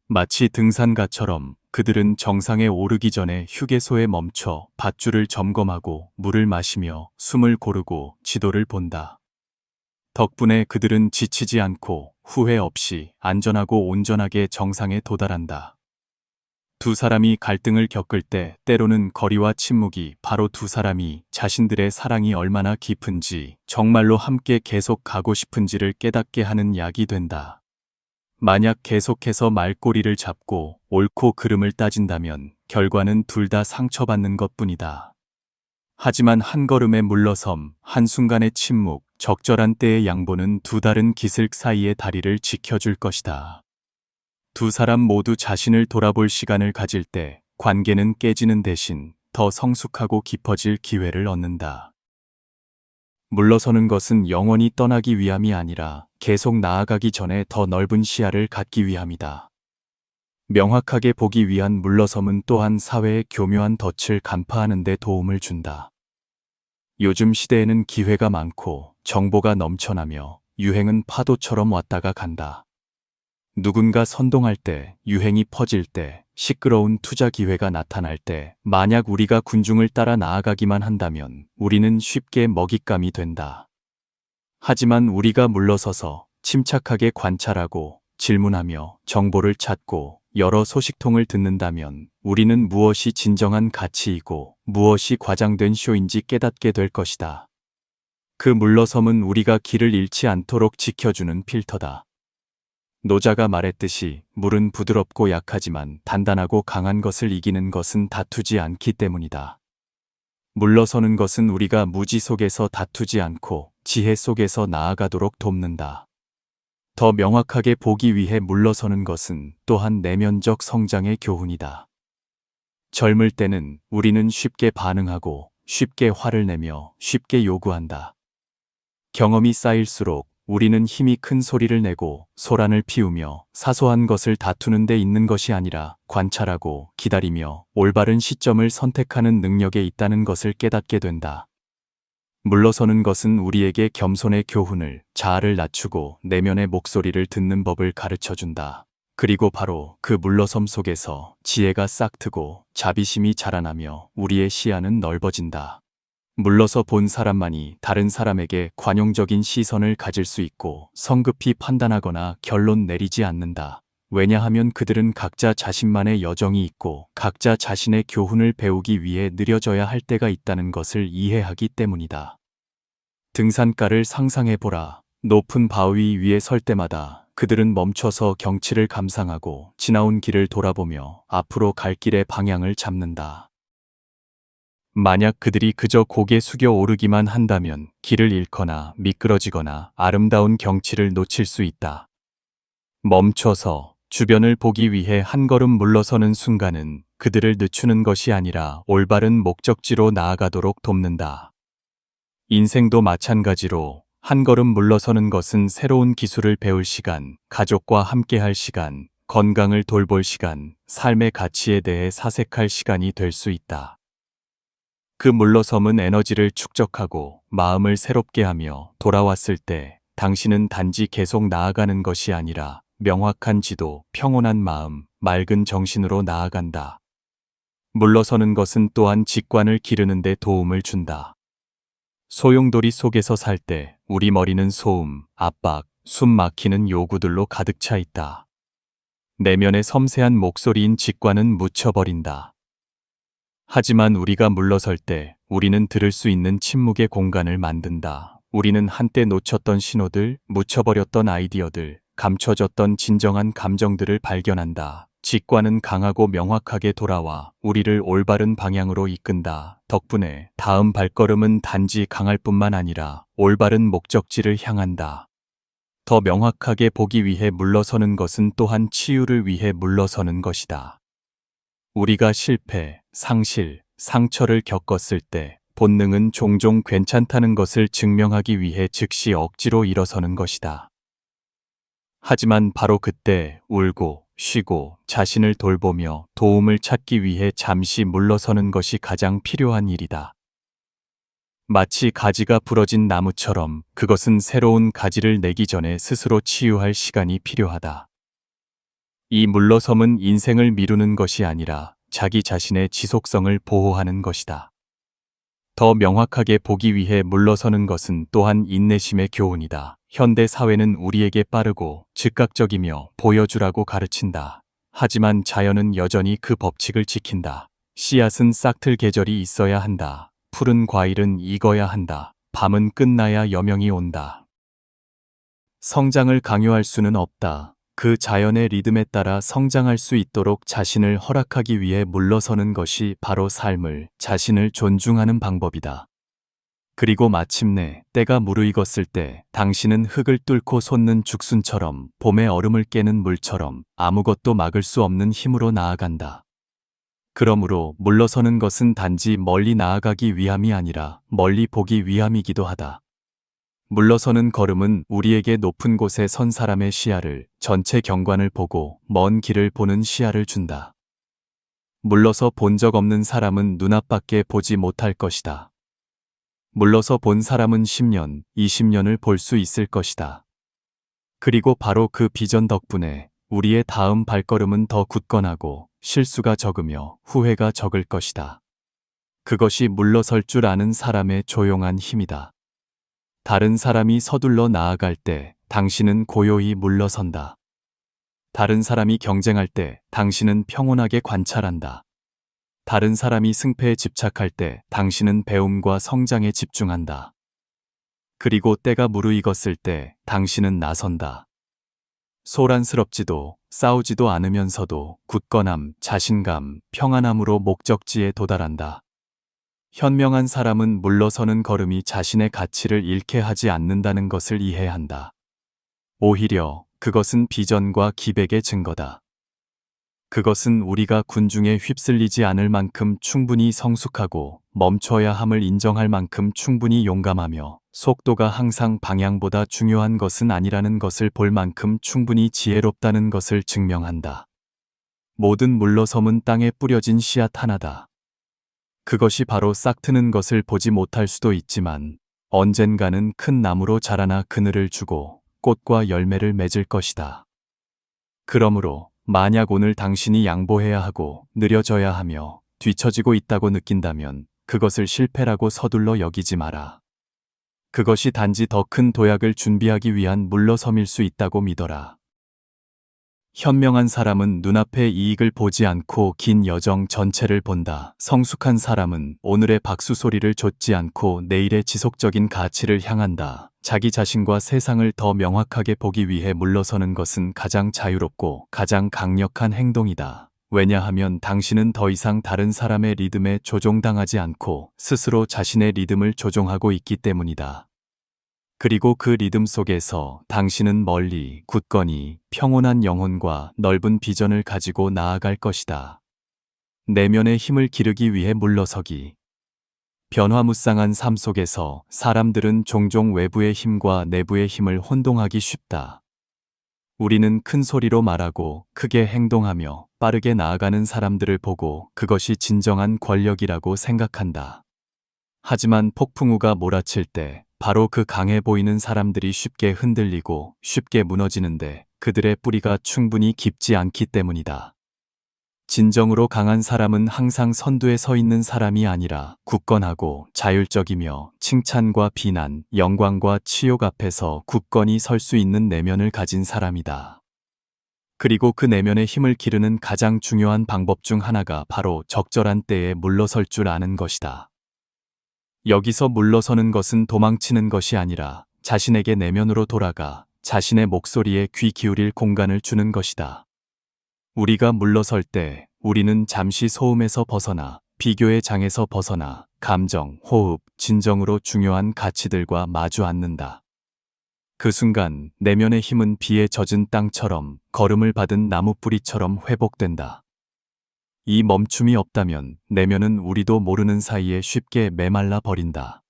마치 등산가처럼 그들은 정상에 오르기 전에 휴게소에 멈춰 밧줄을 점검하고 물을 마시며 숨을 고르고 지도를 본다. 덕분에 그들은 지치지 않고 후회 없이 안전하고 온전하게 정상에 도달한다. 두 사람이 갈등을 겪을 때 때로는 거리와 침묵이 바로 두 사람이 자신들의 사랑이 얼마나 깊은지 정말로 함께 계속 가고 싶은지를 깨닫게 하는 약이 된다. 만약 계속해서 말꼬리를 잡고 옳고 그름을 따진다면 결과는 둘 다 상처받는 것뿐이다. 하지만 한 걸음의 물러섬, 한순간의 침묵, 적절한 때의 양보는 두 다른 기슭 사이의 다리를 지켜줄 것이다. 두 사람 모두 자신을 돌아볼 시간을 가질 때 관계는 깨지는 대신 더 성숙하고 깊어질 기회를 얻는다. 물러서는 것은 영원히 떠나기 위함이 아니라 계속 나아가기 전에 더 넓은 시야를 갖기 위함이다. 명확하게 보기 위한 물러섬은 또한 사회의 교묘한 덫을 간파하는 데 도움을 준다. 요즘 시대에는 기회가 많고 정보가 넘쳐나며 유행은 파도처럼 왔다가 간다. 누군가 선동할 때, 유행이 퍼질 때, 시끄러운 투자 기회가 나타날 때, 만약 우리가 군중을 따라 나아가기만 한다면 우리는 쉽게 먹잇감이 된다. 하지만 우리가 물러서서 침착하게 관찰하고 질문하며 정보를 찾고 여러 소식통을 듣는다면 우리는 무엇이 진정한 가치이고 무엇이 과장된 쇼인지 깨닫게 될 것이다. 그 물러섬은 우리가 길을 잃지 않도록 지켜주는 필터다. 노자가 말했듯이 물은 부드럽고 약하지만 단단하고 강한 것을 이기는 것은 다투지 않기 때문이다. 물러서는 것은 우리가 무지 속에서 다투지 않고 지혜 속에서 나아가도록 돕는다. 더 명확하게 보기 위해 물러서는 것은 또한 내면적 성장의 교훈이다. 젊을 때는 우리는 쉽게 반응하고 쉽게 화를 내며 쉽게 요구한다. 경험이 쌓일수록 우리는 힘이 큰 소리를 내고 소란을 피우며 사소한 것을 다투는 데 있는 것이 아니라 관찰하고 기다리며 올바른 시점을 선택하는 능력에 있다는 것을 깨닫게 된다. 물러서는 것은 우리에게 겸손의 교훈을, 자아를 낮추고 내면의 목소리를 듣는 법을 가르쳐 준다. 그리고 바로 그 물러섬 속에서 지혜가 싹트고 자비심이 자라나며 우리의 시야는 넓어진다. 물러서 본 사람만이 다른 사람에게 관용적인 시선을 가질 수 있고 성급히 판단하거나 결론 내리지 않는다. 왜냐하면 그들은 각자 자신만의 여정이 있고 각자 자신의 교훈을 배우기 위해 느려져야 할 때가 있다는 것을 이해하기 때문이다. 등산가를 상상해보라. 높은 바위 위에 설 때마다 그들은 멈춰서 경치를 감상하고 지나온 길을 돌아보며 앞으로 갈 길의 방향을 잡는다. 만약 그들이 그저 고개 숙여 오르기만 한다면 길을 잃거나 미끄러지거나 아름다운 경치를 놓칠 수 있다. 멈춰서 주변을 보기 위해 한 걸음 물러서는 순간은 그들을 늦추는 것이 아니라 올바른 목적지로 나아가도록 돕는다. 인생도 마찬가지로 한 걸음 물러서는 것은 새로운 기술을 배울 시간, 가족과 함께할 시간, 건강을 돌볼 시간, 삶의 가치에 대해 사색할 시간이 될 수 있다. 그 물러섬은 에너지를 축적하고 마음을 새롭게 하며 돌아왔을 때 당신은 단지 계속 나아가는 것이 아니라 명확한 지도, 평온한 마음, 맑은 정신으로 나아간다. 물러서는 것은 또한 직관을 기르는 데 도움을 준다. 소용돌이 속에서 살 때 우리 머리는 소음, 압박, 숨 막히는 요구들로 가득 차 있다. 내면의 섬세한 목소리인 직관은 묻혀버린다. 하지만 우리가 물러설 때 우리는 들을 수 있는 침묵의 공간을 만든다. 우리는 한때 놓쳤던 신호들, 묻혀버렸던 아이디어들, 감춰졌던 진정한 감정들을 발견한다. 직관은 강하고 명확하게 돌아와 우리를 올바른 방향으로 이끈다. 덕분에 다음 발걸음은 단지 강할 뿐만 아니라 올바른 목적지를 향한다. 더 명확하게 보기 위해 물러서는 것은 또한 치유를 위해 물러서는 것이다. 우리가 실패, 상실, 상처를 겪었을 때 본능은 종종 괜찮다는 것을 증명하기 위해 즉시 억지로 일어서는 것이다. 하지만 바로 그때 울고 쉬고 자신을 돌보며 도움을 찾기 위해 잠시 물러서는 것이 가장 필요한 일이다. 마치 가지가 부러진 나무처럼 그것은 새로운 가지를 내기 전에 스스로 치유할 시간이 필요하다. 이 물러섬은 인생을 미루는 것이 아니라 자기 자신의 지속성을 보호하는 것이다. 더 명확하게 보기 위해 물러서는 것은 또한 인내심의 교훈이다. 현대 사회는 우리에게 빠르고 즉각적이며 보여주라고 가르친다. 하지만 자연은 여전히 그 법칙을 지킨다. 씨앗은 싹틀 계절이 있어야 한다. 푸른 과일은 익어야 한다. 밤은 끝나야 여명이 온다. 성장을 강요할 수는 없다. 그 자연의 리듬에 따라 성장할 수 있도록 자신을 허락하기 위해 물러서는 것이 바로 삶을, 자신을 존중하는 방법이다. 그리고 마침내 때가 무르익었을 때 당신은 흙을 뚫고 솟는 죽순처럼 봄의 얼음을 깨는 물처럼 아무것도 막을 수 없는 힘으로 나아간다. 그러므로 물러서는 것은 단지 멀리 나아가기 위함이 아니라 멀리 보기 위함이기도 하다. 물러서는 걸음은 우리에게 높은 곳에 선 사람의 시야를, 전체 경관을 보고 먼 길을 보는 시야를 준다. 물러서 본 적 없는 사람은 눈앞밖에 보지 못할 것이다. 물러서 본 사람은 10년, 20년을 볼 수 있을 것이다. 그리고 바로 그 비전 덕분에 우리의 다음 발걸음은 더 굳건하고 실수가 적으며 후회가 적을 것이다. 그것이 물러설 줄 아는 사람의 조용한 힘이다. 다른 사람이 서둘러 나아갈 때 당신은 고요히 물러선다. 다른 사람이 경쟁할 때 당신은 평온하게 관찰한다. 다른 사람이 승패에 집착할 때 당신은 배움과 성장에 집중한다. 그리고 때가 무르익었을 때 당신은 나선다. 소란스럽지도 싸우지도 않으면서도 굳건함, 자신감, 평안함으로 목적지에 도달한다. 현명한 사람은 물러서는 걸음이 자신의 가치를 잃게 하지 않는다는 것을 이해한다. 오히려 그것은 비전과 기백의 증거다. 그것은 우리가 군중에 휩쓸리지 않을 만큼 충분히 성숙하고 멈춰야 함을 인정할 만큼 충분히 용감하며 속도가 항상 방향보다 중요한 것은 아니라는 것을 볼 만큼 충분히 지혜롭다는 것을 증명한다. 모든 물러섬은 땅에 뿌려진 씨앗 하나다. 그것이 바로 싹트는 것을 보지 못할 수도 있지만 언젠가는 큰 나무로 자라나 그늘을 주고 꽃과 열매를 맺을 것이다. 그러므로 만약 오늘 당신이 양보해야 하고 느려져야 하며 뒤처지고 있다고 느낀다면 그것을 실패라고 서둘러 여기지 마라. 그것이 단지 더 큰 도약을 준비하기 위한 물러섬일 수 있다고 믿어라. 현명한 사람은 눈앞의 이익을 보지 않고 긴 여정 전체를 본다. 성숙한 사람은 오늘의 박수 소리를 좇지 않고 내일의 지속적인 가치를 향한다. 자기 자신과 세상을 더 명확하게 보기 위해 물러서는 것은 가장 자유롭고 가장 강력한 행동이다. 왜냐하면 당신은 더 이상 다른 사람의 리듬에 조종당하지 않고 스스로 자신의 리듬을 조종하고 있기 때문이다. 그리고 그 리듬 속에서 당신은 멀리, 굳건히, 평온한 영혼과 넓은 비전을 가지고 나아갈 것이다. 내면의 힘을 기르기 위해 물러서기. 변화무쌍한 삶 속에서 사람들은 종종 외부의 힘과 내부의 힘을 혼동하기 쉽다. 우리는 큰 소리로 말하고 크게 행동하며 빠르게 나아가는 사람들을 보고 그것이 진정한 권력이라고 생각한다. 하지만 폭풍우가 몰아칠 때 바로 그 강해 보이는 사람들이 쉽게 흔들리고 쉽게 무너지는데 그들의 뿌리가 충분히 깊지 않기 때문이다. 진정으로 강한 사람은 항상 선두에 서 있는 사람이 아니라 굳건하고 자율적이며 칭찬과 비난, 영광과 치욕 앞에서 굳건히 설 수 있는 내면을 가진 사람이다. 그리고 그 내면의 힘을 기르는 가장 중요한 방법 중 하나가 바로 적절한 때에 물러설 줄 아는 것이다. 여기서 물러서는 것은 도망치는 것이 아니라 자신에게 내면으로 돌아가 자신의 목소리에 귀 기울일 공간을 주는 것이다. 우리가 물러설 때 우리는 잠시 소음에서 벗어나 비교의 장에서 벗어나 감정, 호흡, 진정으로 중요한 가치들과 마주 앉는다. 그 순간 내면의 힘은 비에 젖은 땅처럼 걸음을 받은 나무뿌리처럼 회복된다. 이 멈춤이 없다면 내면은 우리도 모르는 사이에 쉽게 메말라 버린다.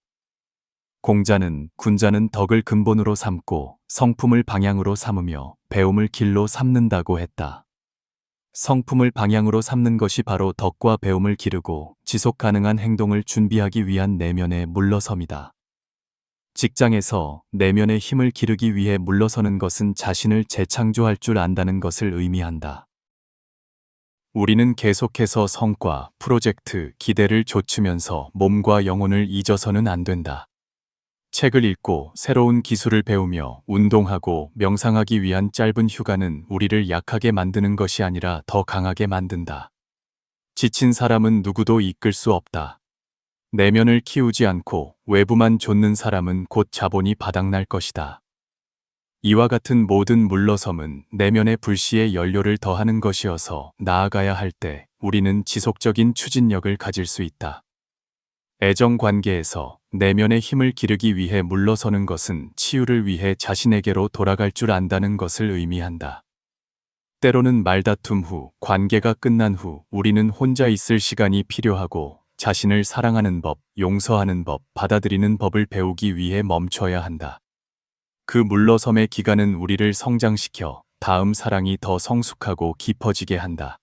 공자는 군자는 덕을 근본으로 삼고 성품을 방향으로 삼으며 배움을 길로 삼는다고 했다. 성품을 방향으로 삼는 것이 바로 덕과 배움을 기르고 지속 가능한 행동을 준비하기 위한 내면의 물러섬이다. 직장에서 내면의 힘을 기르기 위해 물러서는 것은 자신을 재창조할 줄 안다는 것을 의미한다. 우리는 계속해서 성과, 프로젝트, 기대를 좇으면서 몸과 영혼을 잊어서는 안 된다. 책을 읽고 새로운 기술을 배우며 운동하고 명상하기 위한 짧은 휴가는 우리를 약하게 만드는 것이 아니라 더 강하게 만든다. 지친 사람은 누구도 이끌 수 없다. 내면을 키우지 않고 외부만 좇는 사람은 곧 자본이 바닥날 것이다. 이와 같은 모든 물러섬은 내면의 불씨에 연료를 더하는 것이어서 나아가야 할 때 우리는 지속적인 추진력을 가질 수 있다. 애정 관계에서 내면의 힘을 기르기 위해 물러서는 것은 치유를 위해 자신에게로 돌아갈 줄 안다는 것을 의미한다. 때로는 말다툼 후, 관계가 끝난 후 우리는 혼자 있을 시간이 필요하고 자신을 사랑하는 법, 용서하는 법, 받아들이는 법을 배우기 위해 멈춰야 한다. 그 물러섬의 기간은 우리를 성장시켜 다음 사랑이 더 성숙하고 깊어지게 한다.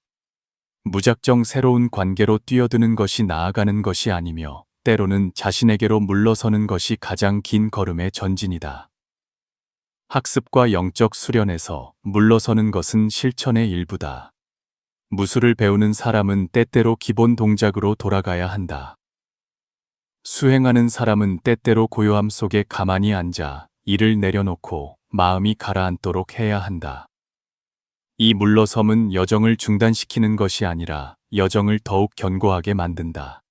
무작정 새로운 관계로 뛰어드는 것이 나아가는 것이 아니며 때로는 자신에게로 물러서는 것이 가장 긴 걸음의 전진이다. 학습과 영적 수련에서 물러서는 것은 실천의 일부다. 무술을 배우는 사람은 때때로 기본 동작으로 돌아가야 한다. 수행하는 사람은 때때로 고요함 속에 가만히 앉아 일을 내려놓고 마음이 가라앉도록 해야 한다. 이 물러섬은 여정을 중단시키는 것이 아니라 여정을 더욱 견고하게 만든다.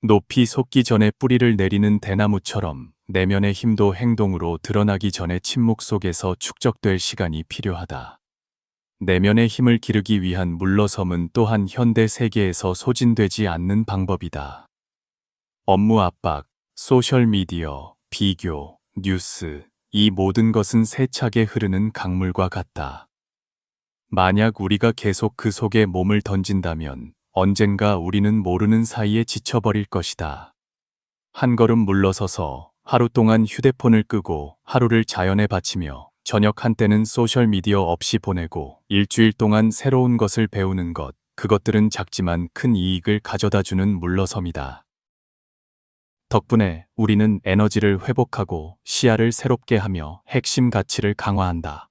높이 솟기 전에 뿌리를 내리는 대나무처럼 내면의 힘도 행동으로 드러나기 전에 침묵 속에서 축적될 시간이 필요하다. 내면의 힘을 기르기 위한 물러섬은 또한 현대 세계에서 소진되지 않는 방법이다. 업무 압박, 소셜미디어, 비교, 뉴스, 이 모든 것은 세차게 흐르는 강물과 같다. 만약 우리가 계속 그 속에 몸을 던진다면 언젠가 우리는 모르는 사이에 지쳐버릴 것이다. 한 걸음 물러서서 하루 동안 휴대폰을 끄고 하루를 자연에 바치며 저녁 한때는 소셜미디어 없이 보내고 일주일 동안 새로운 것을 배우는 것, 그것들은 작지만 큰 이익을 가져다주는 물러섬이다. 덕분에 우리는 에너지를 회복하고 시야를 새롭게 하며 핵심 가치를 강화한다.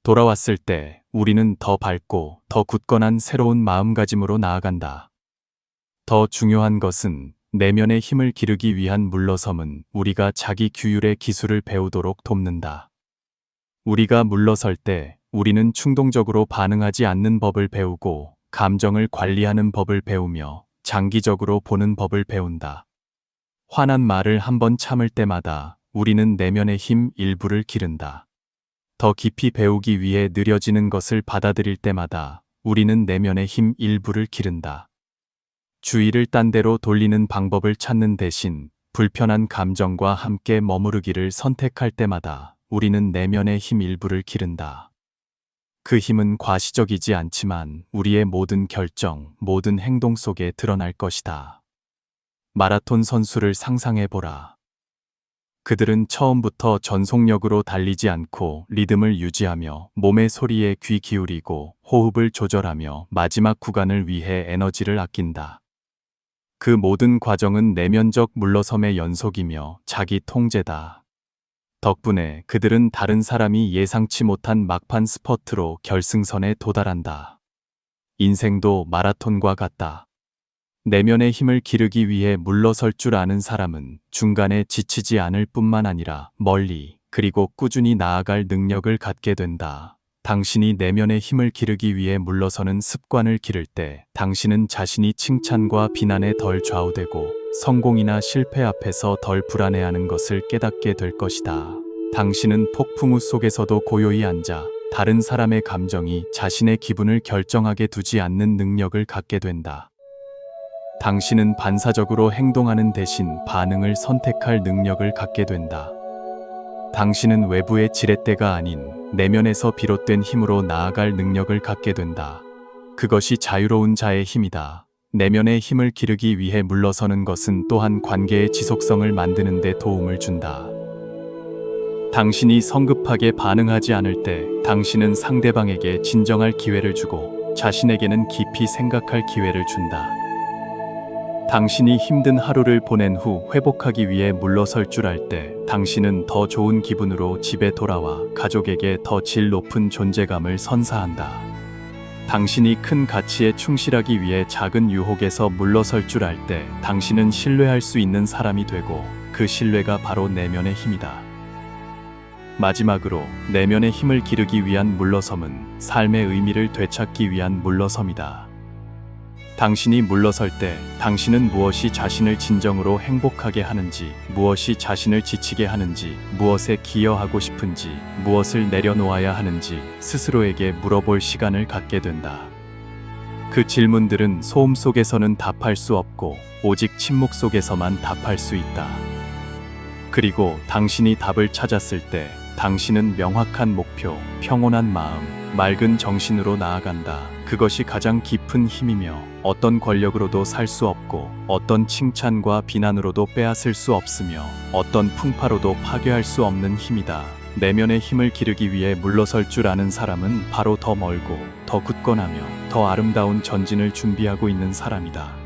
돌아왔을 때 우리는 더 밝고 더 굳건한 새로운 마음가짐으로 나아간다. 더 중요한 것은 내면의 힘을 기르기 위한 물러섬은 우리가 자기 규율의 기술을 배우도록 돕는다. 우리가 물러설 때 우리는 충동적으로 반응하지 않는 법을 배우고 감정을 관리하는 법을 배우며 장기적으로 보는 법을 배운다. 화난 말을 한번 참을 때마다 우리는 내면의 힘 일부를 기른다. 더 깊이 배우기 위해 느려지는 것을 받아들일 때마다 우리는 내면의 힘 일부를 기른다. 주의를 딴 데로 돌리는 방법을 찾는 대신 불편한 감정과 함께 머무르기를 선택할 때마다 우리는 내면의 힘 일부를 기른다. 그 힘은 과시적이지 않지만 우리의 모든 결정, 모든 행동 속에 드러날 것이다. 마라톤 선수를 상상해보라. 그들은 처음부터 전속력으로 달리지 않고 리듬을 유지하며 몸의 소리에 귀 기울이고 호흡을 조절하며 마지막 구간을 위해 에너지를 아낀다. 그 모든 과정은 내면적 물러섬의 연속이며 자기 통제다. 덕분에 그들은 다른 사람이 예상치 못한 막판 스퍼트로 결승선에 도달한다. 인생도 마라톤과 같다. 내면의 힘을 기르기 위해 물러설 줄 아는 사람은 중간에 지치지 않을 뿐만 아니라 멀리 그리고 꾸준히 나아갈 능력을 갖게 된다. 당신이 내면의 힘을 기르기 위해 물러서는 습관을 기를 때 당신은 자신이 칭찬과 비난에 덜 좌우되고 성공이나 실패 앞에서 덜 불안해하는 것을 깨닫게 될 것이다. 당신은 폭풍우 속에서도 고요히 앉아 다른 사람의 감정이 자신의 기분을 결정하게 두지 않는 능력을 갖게 된다. 당신은 반사적으로 행동하는 대신 반응을 선택할 능력을 갖게 된다. 당신은 외부의 지렛대가 아닌 내면에서 비롯된 힘으로 나아갈 능력을 갖게 된다. 그것이 자유로운 자의 힘이다. 내면의 힘을 기르기 위해 물러서는 것은 또한 관계의 지속성을 만드는 데 도움을 준다. 당신이 성급하게 반응하지 않을 때 당신은 상대방에게 진정할 기회를 주고 자신에게는 깊이 생각할 기회를 준다. 당신이 힘든 하루를 보낸 후 회복하기 위해 물러설 줄 알 때 당신은 더 좋은 기분으로 집에 돌아와 가족에게 더 질 높은 존재감을 선사한다. 당신이 큰 가치에 충실하기 위해 작은 유혹에서 물러설 줄 알 때 당신은 신뢰할 수 있는 사람이 되고 그 신뢰가 바로 내면의 힘이다. 마지막으로 내면의 힘을 기르기 위한 물러섬은 삶의 의미를 되찾기 위한 물러섬이다. 당신이 물러설 때 당신은 무엇이 자신을 진정으로 행복하게 하는지, 무엇이 자신을 지치게 하는지, 무엇에 기여하고 싶은지, 무엇을 내려놓아야 하는지 스스로에게 물어볼 시간을 갖게 된다. 그 질문들은 소음 속에서는 답할 수 없고 오직 침묵 속에서만 답할 수 있다. 그리고 당신이 답을 찾았을 때 당신은 명확한 목표, 평온한 마음, 맑은 정신으로 나아간다. 그것이 가장 깊은 힘이며 어떤 권력으로도 살 수 없고 어떤 칭찬과 비난으로도 빼앗을 수 없으며 어떤 풍파로도 파괴할 수 없는 힘이다. 내면의 힘을 기르기 위해 물러설 줄 아는 사람은 바로 더 멀고 더 굳건하며 더 아름다운 전진을 준비하고 있는 사람이다.